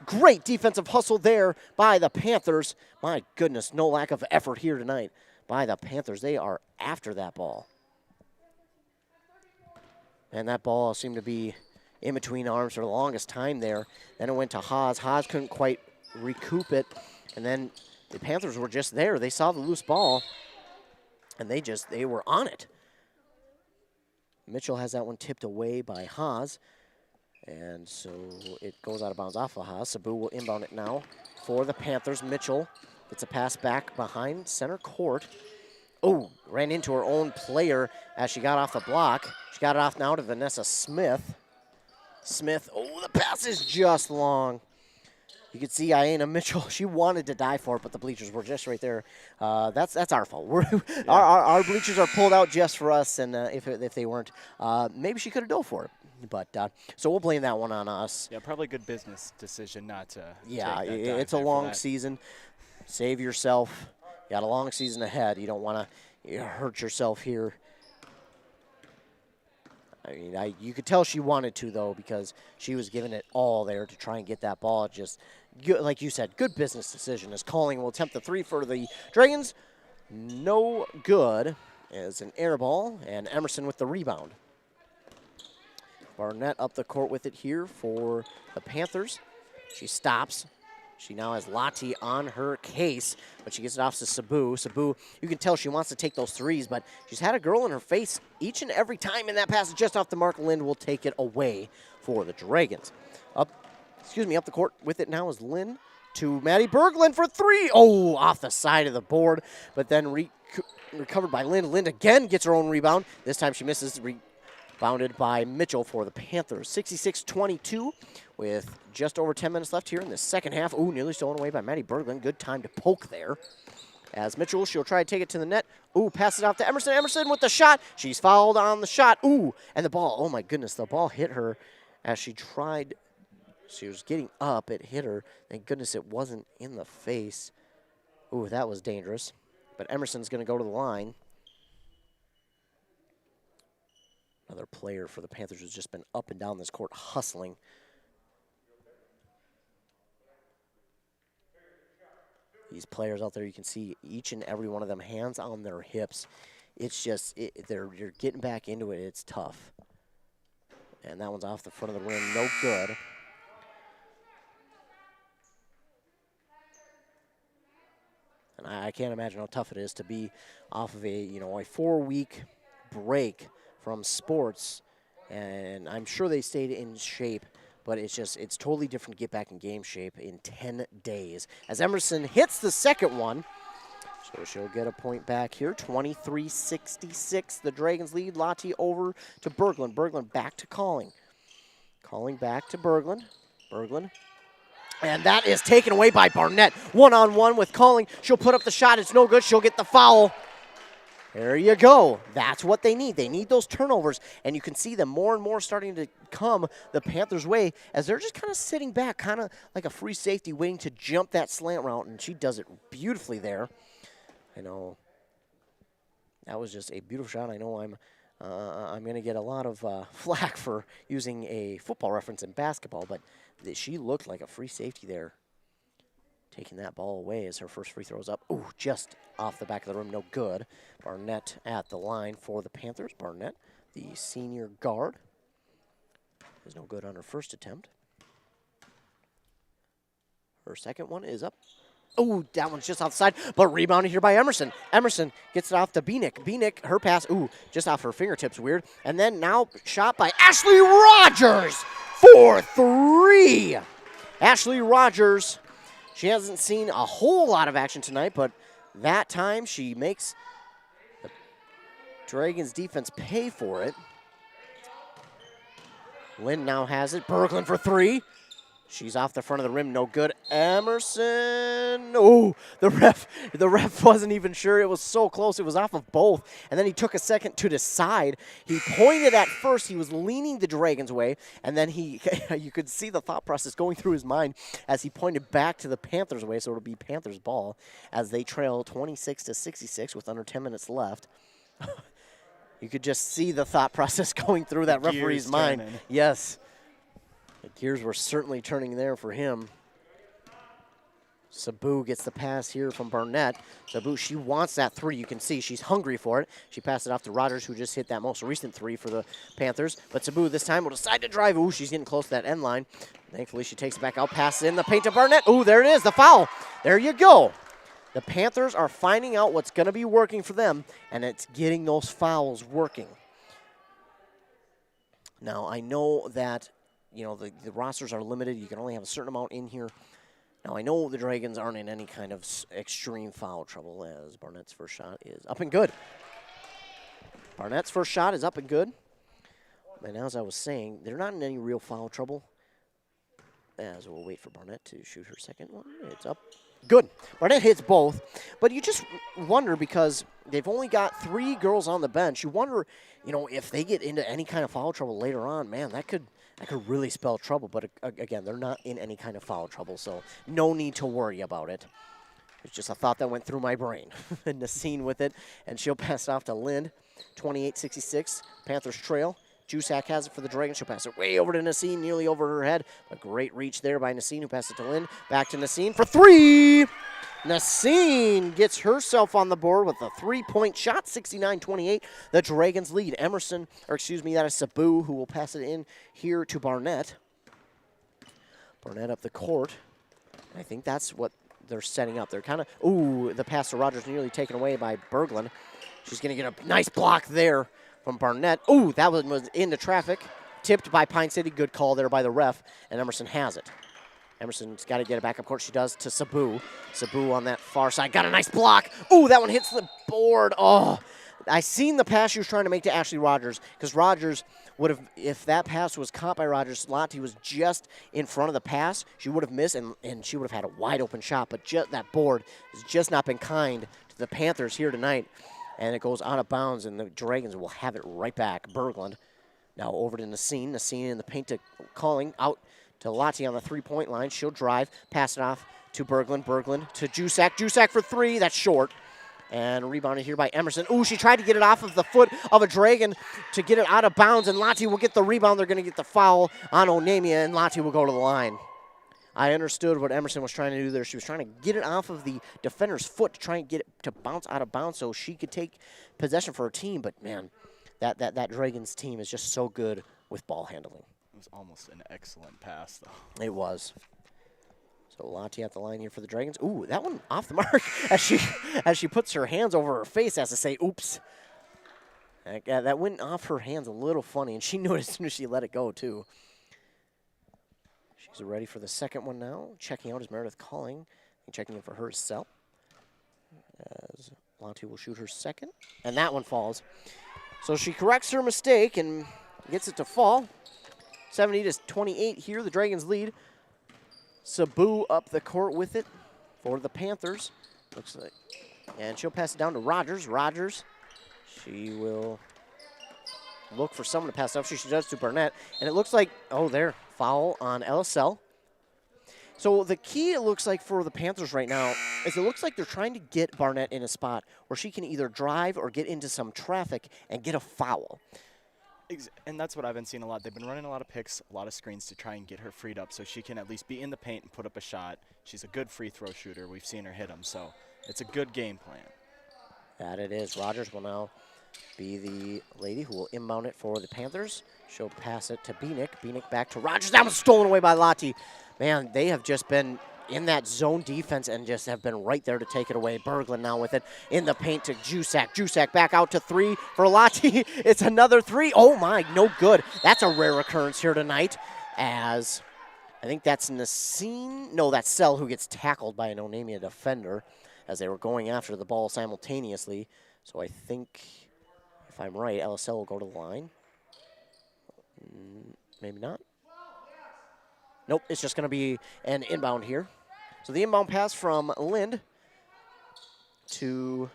Great defensive hustle there by the Panthers. My goodness, no lack of effort here tonight by the Panthers. They are after that ball. And that ball seemed to be in between arms for the longest time there. Then it went to Haas. Haas couldn't quite recoup it. And then the Panthers were just there. They saw the loose ball, and they were on it. Mitchell has that one tipped away by Haas. And so it goes out of bounds off of Haas. Sabu will inbound it now for the Panthers. Mitchell gets a pass back behind center court. Oh, ran into her own player as she got off the block. She got it off now to Vanessa Smith. Smith, oh, the pass is just long. You can see Iana Mitchell, she wanted to die for it, but the bleachers were just right there. That's our fault. Our bleachers are pulled out just for us, and if they weren't, maybe she could have dove for it. But so we'll blame that one on us. Yeah, probably a good business decision not to. Yeah, it's a long season. Save yourself. You got a long season ahead. You don't want to hurt yourself here. I mean, you could tell she wanted to, though, because she was giving it all there to try and get that ball. Just, like you said, good business decision as Calling will attempt the 3 for the Dragons. No good as an air ball, and Emerson with the rebound. Barnett up the court with it here for the Panthers. She stops. She now has Lati on her case, but she gets it off to Sabu. Sabu, you can tell she wants to take those 3s, but she's had a girl in her face each and every time, and that pass is just off the mark. Lind will take it away for the Dragons. Up the court with it now is Lynn to Maddie Berglund for 3. Oh, off the side of the board, but then recovered by Lynn. Lynn again gets her own rebound. This time she misses. Rebounded by Mitchell for the Panthers. 66-22 with just over 10 minutes left here in the second half. Ooh, nearly stolen away by Maddie Berglund. Good time to poke there. As Mitchell, she'll try to take it to the net. Ooh, passes out to Emerson. Emerson with the shot. She's fouled on the shot. Ooh, and the ball. Oh, my goodness. The ball hit her as she tried. She was getting up. It hit her. Thank goodness it wasn't in the face. Ooh, that was dangerous. But Emerson's going to go to the line. Another player for the Panthers who's just been up and down this court hustling. These players out there, you can see each and every one of them hands on their hips. It's just, you're getting back into it. It's tough. And that one's off the front of the rim. No good. And I can't imagine how tough it is to be off of a 4-week break from sports, and I'm sure they stayed in shape, but it's totally different to get back in game shape in 10 days. As Emerson hits the second one, so she'll get a point back here, 23-66. The Dragons lead. Lati over to Berglund. Berglund back to Calling. Calling back to Berglund. Berglund. And that is taken away by Barnett. One-on-one with Calling. She'll put up the shot. It's no good. She'll get the foul. There you go. That's what they need. They need those turnovers, and you can see them more and more starting to come the Panthers' way as they're just kind of sitting back, kind of like a free safety waiting to jump that slant route, and she does it beautifully there. I know that was just a beautiful shot. I know I'm going to get a lot of flack for using a football reference in basketball, but she looked like a free safety there. Taking that ball away as her first free throw is up. Ooh, just off the back of the rim, no good. Barnett at the line for the Panthers. Barnett, the senior guard, is no good on her first attempt. Her second one is up. Ooh, that one's just outside, but rebounded here by Emerson. Emerson gets it off to Beanick. Beanick, her pass, ooh, just off her fingertips, weird. And then now shot by Ashley Rogers for 3. Ashley Rogers. She hasn't seen a whole lot of action tonight, but that time she makes the Dragons defense pay for it. Lynn now has it. Berglund for 3. She's off the front of the rim, no good. Emerson, oh, the ref wasn't even sure. It was so close. It was off of both. And then he took a second to decide. He pointed at first. He was leaning the Dragons' way. And then you could see the thought process going through his mind as he pointed back to the Panthers' way. So it'll be Panthers' ball as they trail 26-66 with under 10 minutes left. You could just see the thought process going through that referee's mind. Yes. The gears were certainly turning there for him. Sabu gets the pass here from Barnett. Sabu, she wants that 3. You can see she's hungry for it. She passed it off to Rogers, who just hit that most recent 3 for the Panthers. But Sabu this time will decide to drive. Ooh, she's getting close to that end line. Thankfully, she takes it back out, passes in the paint to Barnett. Ooh, there it is, the foul. There you go. The Panthers are finding out what's going to be working for them, and it's getting those fouls working. Now, I know that the rosters are limited. You can only have a certain amount in here. Now, I know the Dragons aren't in any kind of extreme foul trouble as Barnett's first shot is up and good. Barnett's first shot is up and good. And as I was saying, they're not in any real foul trouble. As we'll wait for Barnett to shoot her second one. It's up. Good. Barnett hits both. But you just wonder because they've only got 3 girls on the bench. You wonder, if they get into any kind of foul trouble later on, man, that could really spell trouble. But again, they're not in any kind of foul trouble, so no need to worry about it. It's just a thought that went through my brain. And Nassine with it, and she'll pass it off to Lind. 28-66, Panthers trail. Jusak has it for the Dragons. She'll pass it way over to Nassine, nearly over her head. A great reach there by Nassine, who passed it to Lind. Back to Nassine for 3. Nassine gets herself on the board with a 3-point shot, 69-28. The Dragons lead. That is Sabu, who will pass it in here to Barnett. Barnett up the court. I think that's what they're setting up. They're kind of, the pass to Rogers nearly taken away by Berglund. She's going to get a nice block there from Barnett. Ooh, that was into traffic. Tipped by Pine City. Good call there by the ref, and Emerson has it. Emerson's got to get it back up court. She does to Sabu. Sabu on that far side. Got a nice block. Ooh, that one hits the board. Oh, I seen the pass she was trying to make to Ashley Rogers because Rogers would have, if that pass was caught by Rogers, Lottie was just in front of the pass. She would have missed, and she would have had a wide open shot, but that board has just not been kind to the Panthers here tonight. And it goes out of bounds, and the Dragons will have it right back. Berglund now over to Nassine. Nassine in the paint to Calling. Out to Lottie on the 3-point line. She'll drive. Pass it off to Berglund. Berglund to Jusak. Jusak for 3. That's short. And rebounded here by Emerson. Ooh, she tried to get it off of the foot of a Dragon to get it out of bounds, and Lottie will get the rebound. They're going to get the foul on Onamia, and Lottie will go to the line. I understood what Emerson was trying to do there. She was trying to get it off of the defender's foot to try and get it to bounce out of bounds so she could take possession for her team. But, man, that Dragons team is just so good with ball handling. It was almost an excellent pass, though. It was. So Lottie at the line here for the Dragons. Ooh, that one off the mark as she puts her hands over her face as to say, oops. That went off her hands a little funny, and she knew it as soon as she let it go, too. She's ready for the second one now. Checking out is Meredith Calling. And checking in for herself. As Lottie will shoot her second. And that one falls. So she corrects her mistake and gets it to fall. 70-28 here. The Dragons lead. Sabu up the court with it for the Panthers. Looks like. And she'll pass it down to Rogers. Rogers She will look for someone to pass off. She does to Barnett. And it looks like, oh, there, foul on LSL. So the key, it looks like, for the Panthers right now is it looks like they're trying to get Barnett in a spot where she can either drive or get into some traffic and get a foul. And that's what I've been seeing a lot. They've been running a lot of picks, a lot of screens to try and get her freed up so she can at least be in the paint and put up a shot. She's a good free throw shooter. We've seen her hit them, so it's a good game plan. That it is. Rogers will now be the lady who will inbound it for the Panthers. She'll pass it to Beanick. Beanick back to Rogers. That was stolen away by Lottie. Man, they have just been in that zone defense and just have been right there to take it away. Berglund now with it in the paint to Jusak. Jusak back out to three for Lottie. It's another three. Oh, my, no good. That's a rare occurrence here tonight as I think that's Nassine. No, that's Sell who gets tackled by an Onamia defender as they were going after the ball simultaneously. So I think, if I'm right, LSL will go to the line. Maybe not. Nope, it's just going to be an inbound here. So the inbound pass from Lind to,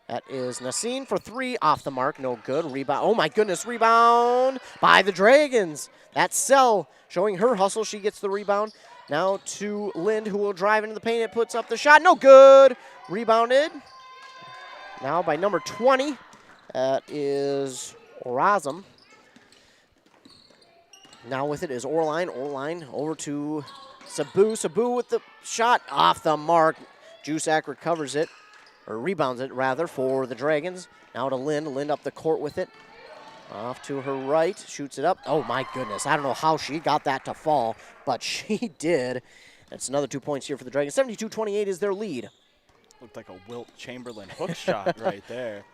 that is Nassine for three, off the mark, no good. Rebound, oh my goodness, rebound by the Dragons. That's Sell showing her hustle. She gets the rebound. Now to Lind, who will drive into the paint. It puts up the shot, no good. Rebounded now by number 20. That is Orazum. Now with it is Orline. Orline over to Sabu. Sabu with the shot off the mark. Jusak recovers it, or rebounds it rather, for the Dragons. Now to Lind. Lind up the court with it. Off to her right. Shoots it up. Oh my goodness. I don't know how she got that to fall, but she did. That's another 2 points here for the Dragons. 72-28 is their lead. Looked like a Wilt Chamberlain hook shot right there.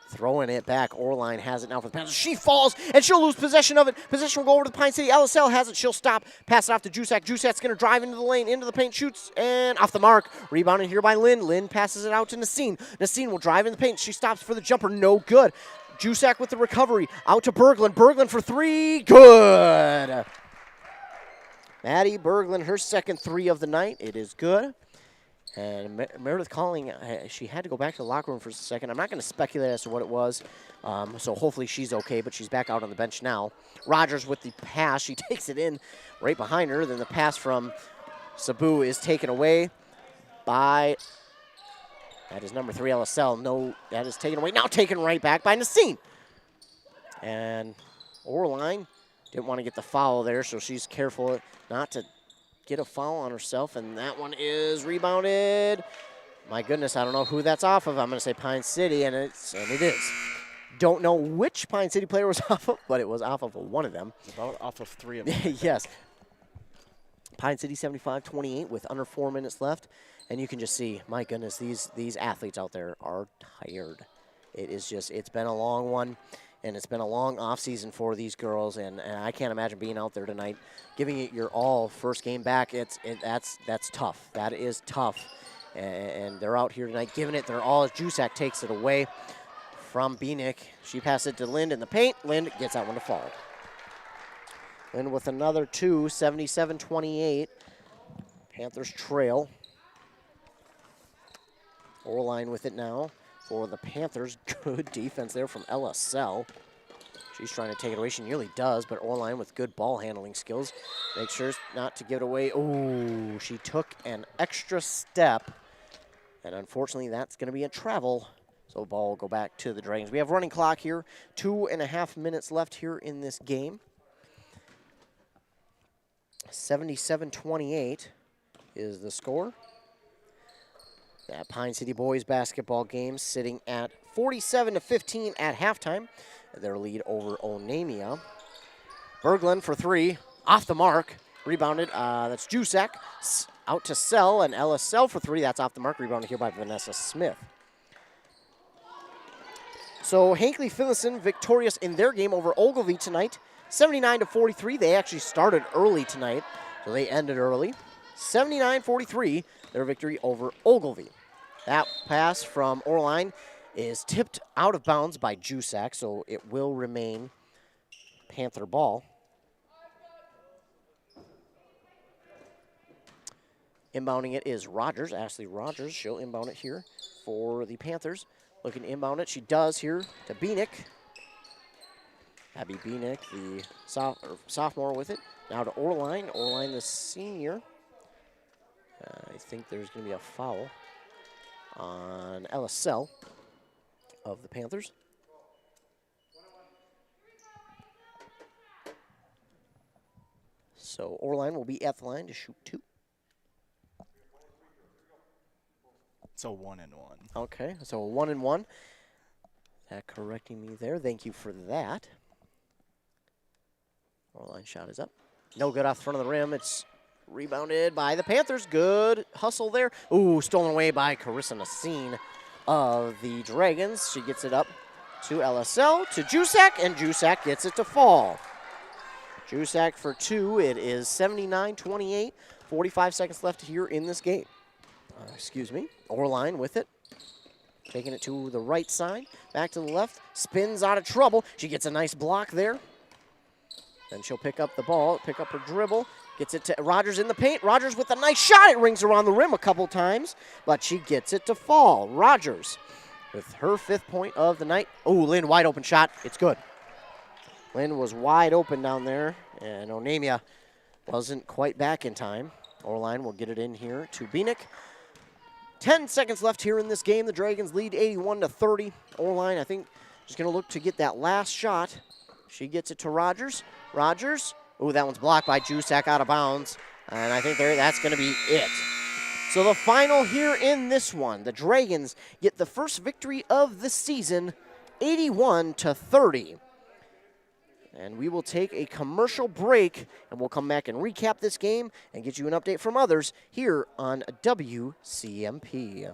Throwing it back. Orline has it now for the Panthers. She falls, and she'll lose possession of it. Possession will go over to the Pine City. LSL has it. She'll stop. Pass it off to Jusak. Jusak's going to drive into the lane, into the paint, shoots, and off the mark. Rebounded here by Lind. Lind passes it out to Nassine. Nassine will drive in the paint. She stops for the jumper. No good. Jusak with the recovery. Out to Berglund. Berglund for three. Good. Maddie Berglund, her second three of the night. It is good. And Meredith Calling, she had to go back to the locker room for a second. I'm not going to speculate as to what it was, so hopefully she's okay, but she's back out on the bench now. Rogers with the pass. She takes it in right behind her. Then the pass from Sabu is taken away by, that is number 3, LSL. No, that is taken away. Now taken right back by Nassine. And Orline didn't want to get the foul there, so she's careful not to get a foul on herself, and that one is rebounded. My goodness, I don't know who that's off of. I'm going to say Pine City, and it is. Don't know which Pine City player was off of, but it was off of one of them. About off of 3 of them. Yes. Pine City 75-28 with under 4 minutes left, and you can just see, my goodness, these athletes out there are tired. It is just, it's been a long one. And it's been a long offseason for these girls, and I can't imagine being out there tonight, giving it your all first game back. That's tough. That is tough. And they're out here tonight giving it their all as Jusak takes it away from Beanick. She passes it to Lind in the paint. Lind gets that one to fall. Lind with another two, 77-28. Panthers trail. Orline with it now. For the Panthers, good defense there from LSL. She's trying to take it away. She nearly does, but Orline with good ball handling skills. Make sure not to give it away. Oh, she took an extra step, and unfortunately that's going to be a travel. So the ball will go back to the Dragons. We have running clock here. 2.5 minutes left here in this game. 77-28 is the score. That Pine City boys basketball game sitting at 47-15 at halftime. Their lead over Onamia. Berglund for three, off the mark. Rebounded, that's Jusak. Out to Sell, and LSL for three. That's off the mark. Rebounded here by Vanessa Smith. So Hankley Finlayson victorious in their game over Ogilvie tonight. 79-43. They actually started early tonight, so they ended early. 79-43, their victory over Ogilvie. That pass from Orline is tipped out of bounds by Jusak, so it will remain Panther ball. Inbounding it is Rogers, Ashley Rogers. She'll inbound it here for the Panthers. Looking to inbound it. She does here to Beanick. Abby Beanick, the sophomore with it. Now to Orline. Orline, the senior. I think there's going to be a foul on LSL of the Panthers. So Orline will be at the line to shoot 2. So 1-1. Okay, so a 1-1. That correcting me there. Thank you for that. Orline shot is up. No good off the front of the rim. It's rebounded by the Panthers. Good hustle there. Ooh, stolen away by Carissa Nassine of the Dragons. She gets it up to LSL, to Jusak, and Jusak gets it to fall. Jusak for 2. It is 79-28. 45 seconds left here in this game. Excuse me. Orline with it. Taking it to the right side. Back to the left. Spins out of trouble. She gets a nice block there. Then she'll pick up the ball, pick up her dribble. Gets it to Rogers in the paint. Rogers with a nice shot. It rings around the rim a couple times, but she gets it to fall. Rogers with her 5th point of the night. Oh, Lynn, wide open shot. It's good. Lynn was wide open down there, and Onamia wasn't quite back in time. Orline will get it in here to Beanick. 10 seconds left here in this game. The Dragons lead 81-30. Orline, I think, just going to look to get that last shot. She gets it to Rogers. Rogers. Ooh, that one's blocked by Jusak out of bounds. And I think that's going to be it. So the final here in this one, the Dragons get the first victory of the season, 81-30. And we will take a commercial break, and we'll come back and recap this game and get you an update from others here on WCMP.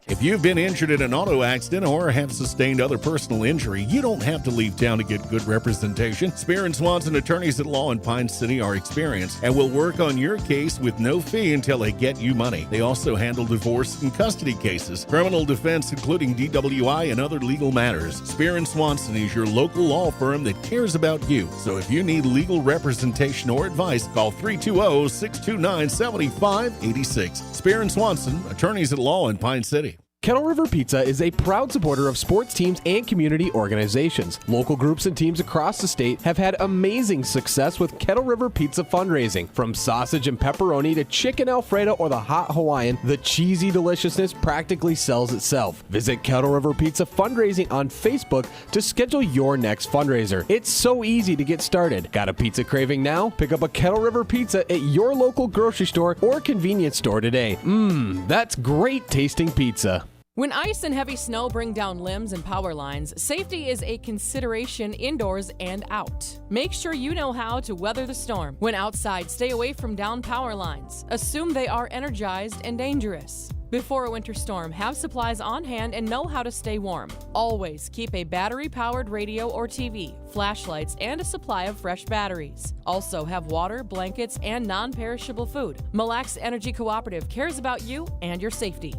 If you've been injured in an auto accident or have sustained other personal injury, you don't have to leave town to get good representation. Spear & Swanson attorneys at law in Pine City are experienced and will work on your case with no fee until they get you money. They also handle divorce and custody cases, criminal defense, including DWI and other legal matters. Spear & Swanson is your local law firm that cares about you. So if you need legal representation or advice, call 320-629-7586. Spear & Swanson, attorneys at law in Pine City. Kettle River Pizza is a proud supporter of sports teams and community organizations. Local groups and teams across the state have had amazing success with Kettle River Pizza fundraising. From sausage and pepperoni to chicken Alfredo or the hot Hawaiian, the cheesy deliciousness practically sells itself. Visit Kettle River Pizza Fundraising on Facebook to schedule your next fundraiser. It's so easy to get started. Got a pizza craving now? Pick up a Kettle River Pizza at your local grocery store or convenience store today. That's great tasting pizza. When ice and heavy snow bring down limbs and power lines, safety is a consideration indoors and out. Make sure you know how to weather the storm. When outside, stay away from down power lines. Assume they are energized and dangerous. Before a winter storm, have supplies on hand and know how to stay warm. Always keep a battery-powered radio or TV, flashlights, and a supply of fresh batteries. Also have water, blankets, and non-perishable food. Mille Lacs Energy Cooperative cares about you and your safety.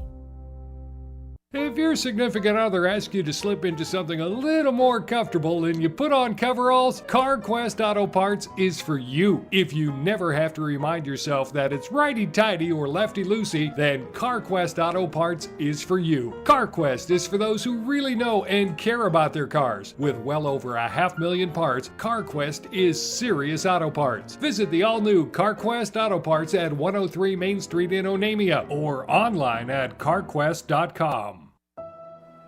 If your significant other asks you to slip into something a little more comfortable than you put on coveralls, CarQuest Auto Parts is for you. If you never have to remind yourself that it's righty-tighty or lefty-loosey, then CarQuest Auto Parts is for you. CarQuest is for those who really know and care about their cars. With well over 500,000 parts, CarQuest is serious auto parts. Visit the all-new CarQuest Auto Parts at 103 Main Street in Onamia or online at carquest.com.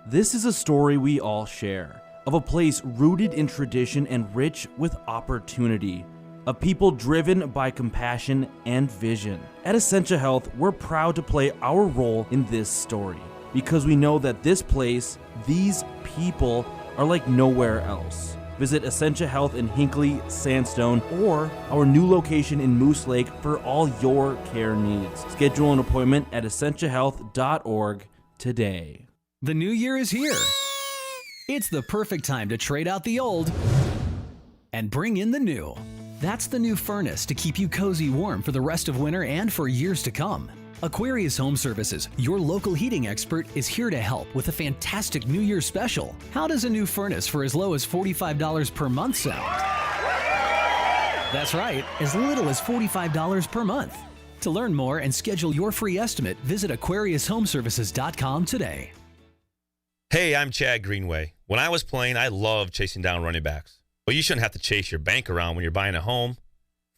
This is a story we all share, of a place rooted in tradition and rich with opportunity, of people driven by compassion and vision. At Essentia Health, we're proud to play our role in this story, because we know that this place, these people, are like nowhere else. Visit Essentia Health in Hinckley, Sandstone, or our new location in Moose Lake for all your care needs. Schedule an appointment at essentiahealth.org today. The new year is here. It's the perfect time to trade out the old and bring in the new. That's the new furnace to keep you cozy warm for the rest of winter and for years to come. Aquarius Home Services, your local heating expert, is here to help with a fantastic New Year special. How does a new furnace for as low as $45 per month sound? That's right, as little as $45 per month. To learn more and schedule your free estimate, visit AquariusHomeservices.com today. Hey, I'm Chad Greenway. When I was playing, I loved chasing down running backs. But you shouldn't have to chase your bank around when you're buying a home.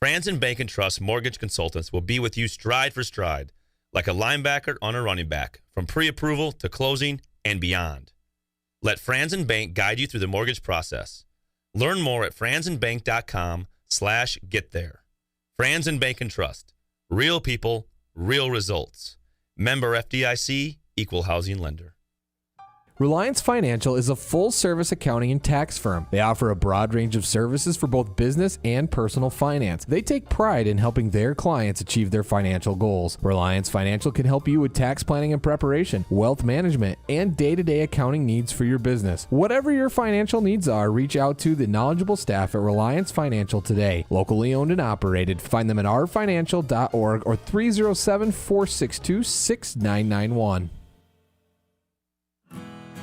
Franzen Bank and Trust Mortgage Consultants will be with you stride for stride, like a linebacker on a running back, from pre-approval to closing and beyond. Let Franzen Bank guide you through the mortgage process. Learn more at franzenbank.com/getThere. Franzen Bank and Trust. Real people, real results. Member FDIC, Equal Housing Lender. Reliance Financial is a full-service accounting and tax firm. They offer a broad range of services for both business and personal finance. They take pride in helping their clients achieve their financial goals. Reliance Financial can help you with tax planning and preparation, wealth management, and day-to-day accounting needs for your business. Whatever your financial needs are, reach out to the knowledgeable staff at Reliance Financial today. Locally owned and operated. Find them at rfinancial.org or 307-462-6991.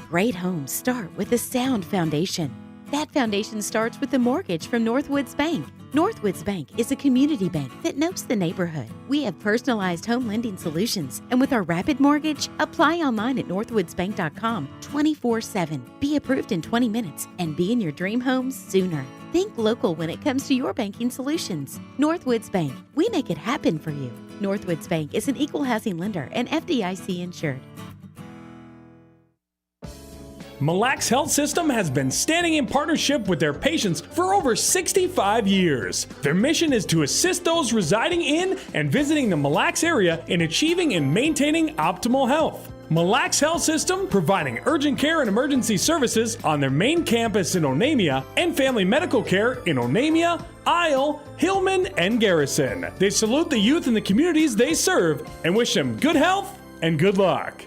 Great homes start with a sound foundation. That foundation starts with a mortgage from Northwoods Bank. Northwoods Bank is a community bank that knows the neighborhood. We have personalized home lending solutions, and with our rapid mortgage, apply online at northwoodsbank.com 24/7. Be approved in 20 minutes and be in your dream home sooner. Think local when it comes to your banking solutions. Northwoods Bank, we make it happen for you. Northwoods Bank is an equal housing lender and FDIC insured. Mille Lacs Health System has been standing in partnership with their patients for over 65 years. Their mission is to assist those residing in and visiting the Mille Lacs area in achieving and maintaining optimal health. Mille Lacs Health System providing urgent care and emergency services on their main campus in Onamia and family medical care in Onamia, Isle, Hillman, and Garrison. They salute the youth in the communities they serve and wish them good health and good luck.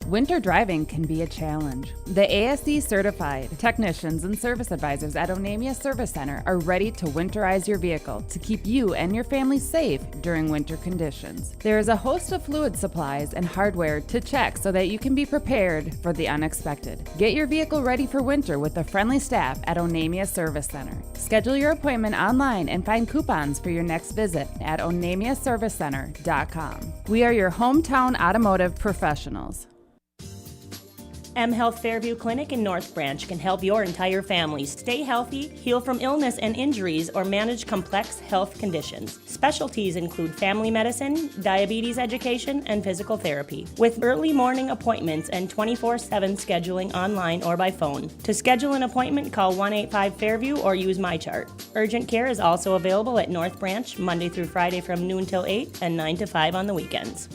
Winter driving can be a challenge. The ASE certified technicians and service advisors at Onamia Service Center are ready to winterize your vehicle to keep you and your family safe during winter conditions. There is a host of fluid supplies and hardware to check so that you can be prepared for the unexpected. Get your vehicle ready for winter with the friendly staff at Onamia Service Center. Schedule your appointment online and find coupons for your next visit at onamiaservicecenter.com. We are your hometown automotive professionals. M Health Fairview Clinic in North Branch can help your entire family stay healthy, heal from illness and injuries, or manage complex health conditions. Specialties include family medicine, diabetes education, and physical therapy, with early morning appointments and 24/7 scheduling online or by phone. To schedule an appointment, call 185-FAIRVIEW or use MyChart. Urgent care is also available at North Branch Monday through Friday from noon till 8 and 9 to 5 on the weekends.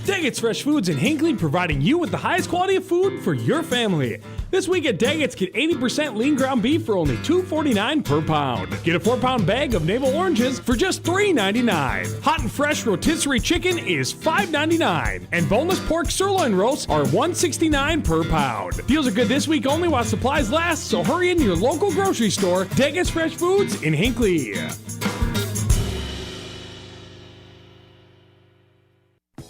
Daggett's Fresh Foods in Hinckley, providing you with the highest quality of food for your family. This week at Daggett's, get 80% lean ground beef for only $2.49 per pound. Get a 4-pound bag of navel oranges for just $3.99. Hot and fresh rotisserie chicken is $5.99. And boneless pork sirloin roasts are $1.69 per pound. Deals are good this week only while supplies last, so hurry in your local grocery store. Daggett's Fresh Foods in Hinckley.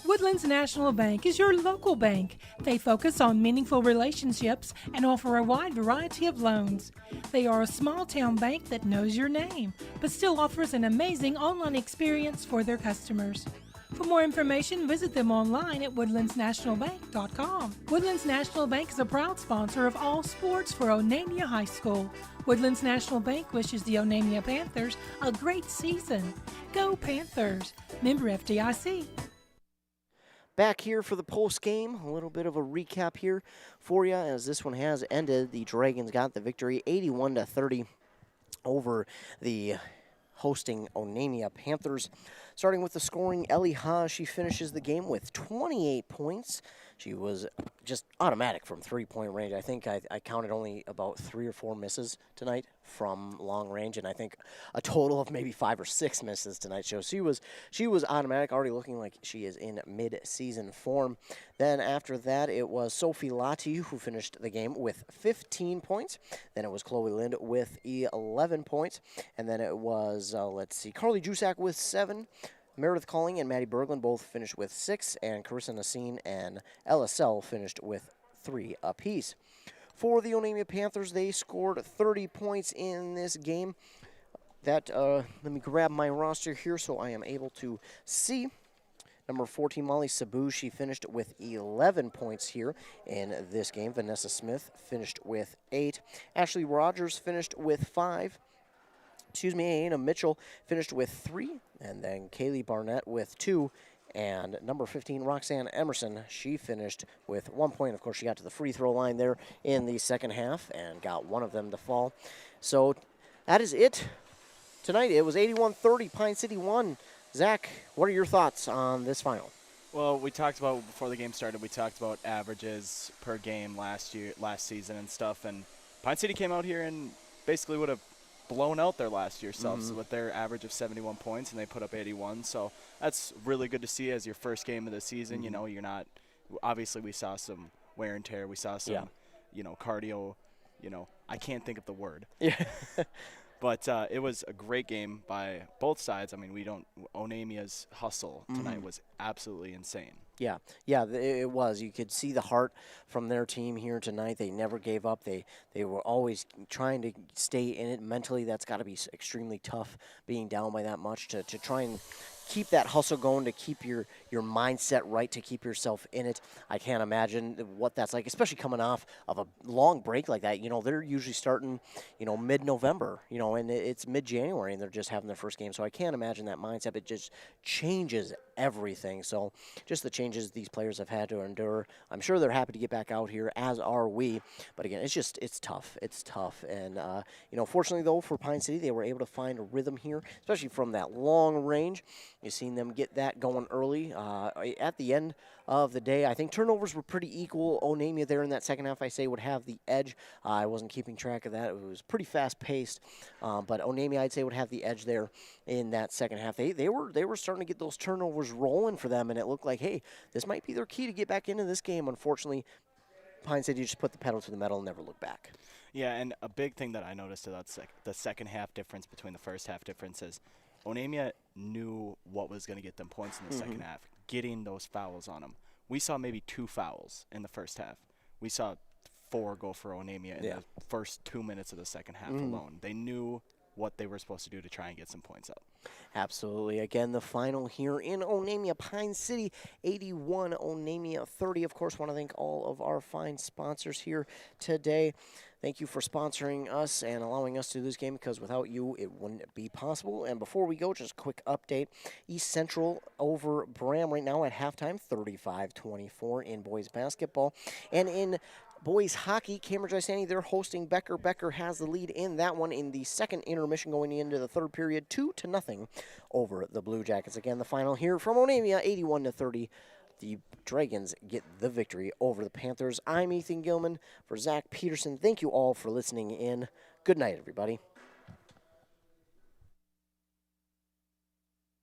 Woodlands National Bank is your local bank. They focus on meaningful relationships and offer a wide variety of loans. They are a small town bank that knows your name, but still offers an amazing online experience for their customers. For more information, visit them online at woodlandsnationalbank.com. Woodlands National Bank is a proud sponsor of all sports for Onamia High School. Woodlands National Bank wishes the Onamia Panthers a great season. Go Panthers! Member FDIC. Back here for the post game, a little bit of a recap here for you as this one has ended. The Dragons got the victory 81-30 over the hosting Onamia Panthers. Starting with the scoring, Ellie Ha, she finishes the game with 28 points. She was just automatic from three-point range. I think I counted only about 3 or 4 misses tonight from long range, and I think a total of maybe 5 or 6 misses tonight. So she was automatic, already looking like she is in mid-season form. Then after that, it was Sophie Lati who finished the game with 15 points. Then it was Chloe Lind with 11 points, and then it was Carly Jusak with 7. Meredith Calling and Maddie Berglund both finished with 6, and Carissa Nassine and LSL finished with 3 apiece. For the Onamia Panthers, they scored 30 points in this game. That, let me grab my roster here so I am able to see. Number 14, Molly Sabu, she finished with 11 points here in this game. Vanessa Smith finished with 8. Ashley Rogers finished with 5. Anna Mitchell finished with 3. And then Kaylee Barnett with 2. And number 15, Roxanne Emerson, she finished with 1 point. Of course, she got to the free throw line there in the second half and got one of them to fall. So that is it. Tonight, it was 81-30, Pine City won. Zach, what are your thoughts on this final? Well, we talked about, before the game started, we talked about averages per game last season and stuff. And Pine City came out here and basically would have blown out their last year selves with their average of 71 points, and they put up 81. So that's really good to see as your first game of the season. You know, you're not – obviously we saw some wear and tear. We saw some, cardio. I can't think of the word. Yeah. But it was a great game by both sides. I mean, Onamia's hustle tonight was absolutely insane. Yeah, it was. You could see the heart from their team here tonight. They never gave up. They were always trying to stay in it mentally. That's got to be extremely tough, being down by that much, to try and keep that hustle going, to keep your mindset right, to keep yourself in it. I can't imagine what that's like, especially coming off of a long break like that. They're usually starting, mid-November, and it's mid-January, and they're just having their first game. So I can't imagine that mindset. It just changes everything. So just the changes these players have had to endure. I'm sure they're happy to get back out here, as are we. But again, it's tough. It's tough. And, fortunately, though, for Pine City, they were able to find a rhythm here, especially from that long range. You've seen them get that going early. At the end of the day, I think turnovers were pretty equal. Onamia there in that second half, I say, would have the edge. I wasn't keeping track of that. It was pretty fast-paced. But Onamia, I'd say, would have the edge there in that second half. They were starting to get those turnovers rolling for them, and it looked like, hey, this might be their key to get back into this game. Unfortunately, Pine City just put the pedal to the metal and never looked back. Yeah, and a big thing that I noticed about the second half difference between the first half difference is Onamia knew what was going to get them points in the second half, getting those fouls on them. We saw maybe 2 fouls in the first half. We saw 4 go for Onamia in the first 2 minutes of the second half alone. They knew what they were supposed to do to try and get some points up. Absolutely. Again, the final here in Onamia, Pine City, 81, Onamia 30. Of course, want to thank all of our fine sponsors here today. Thank you for sponsoring us and allowing us to do this game, because without you, it wouldn't be possible. And before we go, just a quick update. East Central over Bram right now at halftime, 35-24 in boys basketball. And in boys hockey, Cambridge Isani, they're hosting Becker. Becker has the lead in that one in the second intermission going into the third period, 2-0 over the Blue Jackets. Again, the final here from Onamia, 81-30. The Dragons get the victory over the Panthers. I'm Ethan Gilman for Zach Peterson. Thank you all for listening in. Good night, everybody.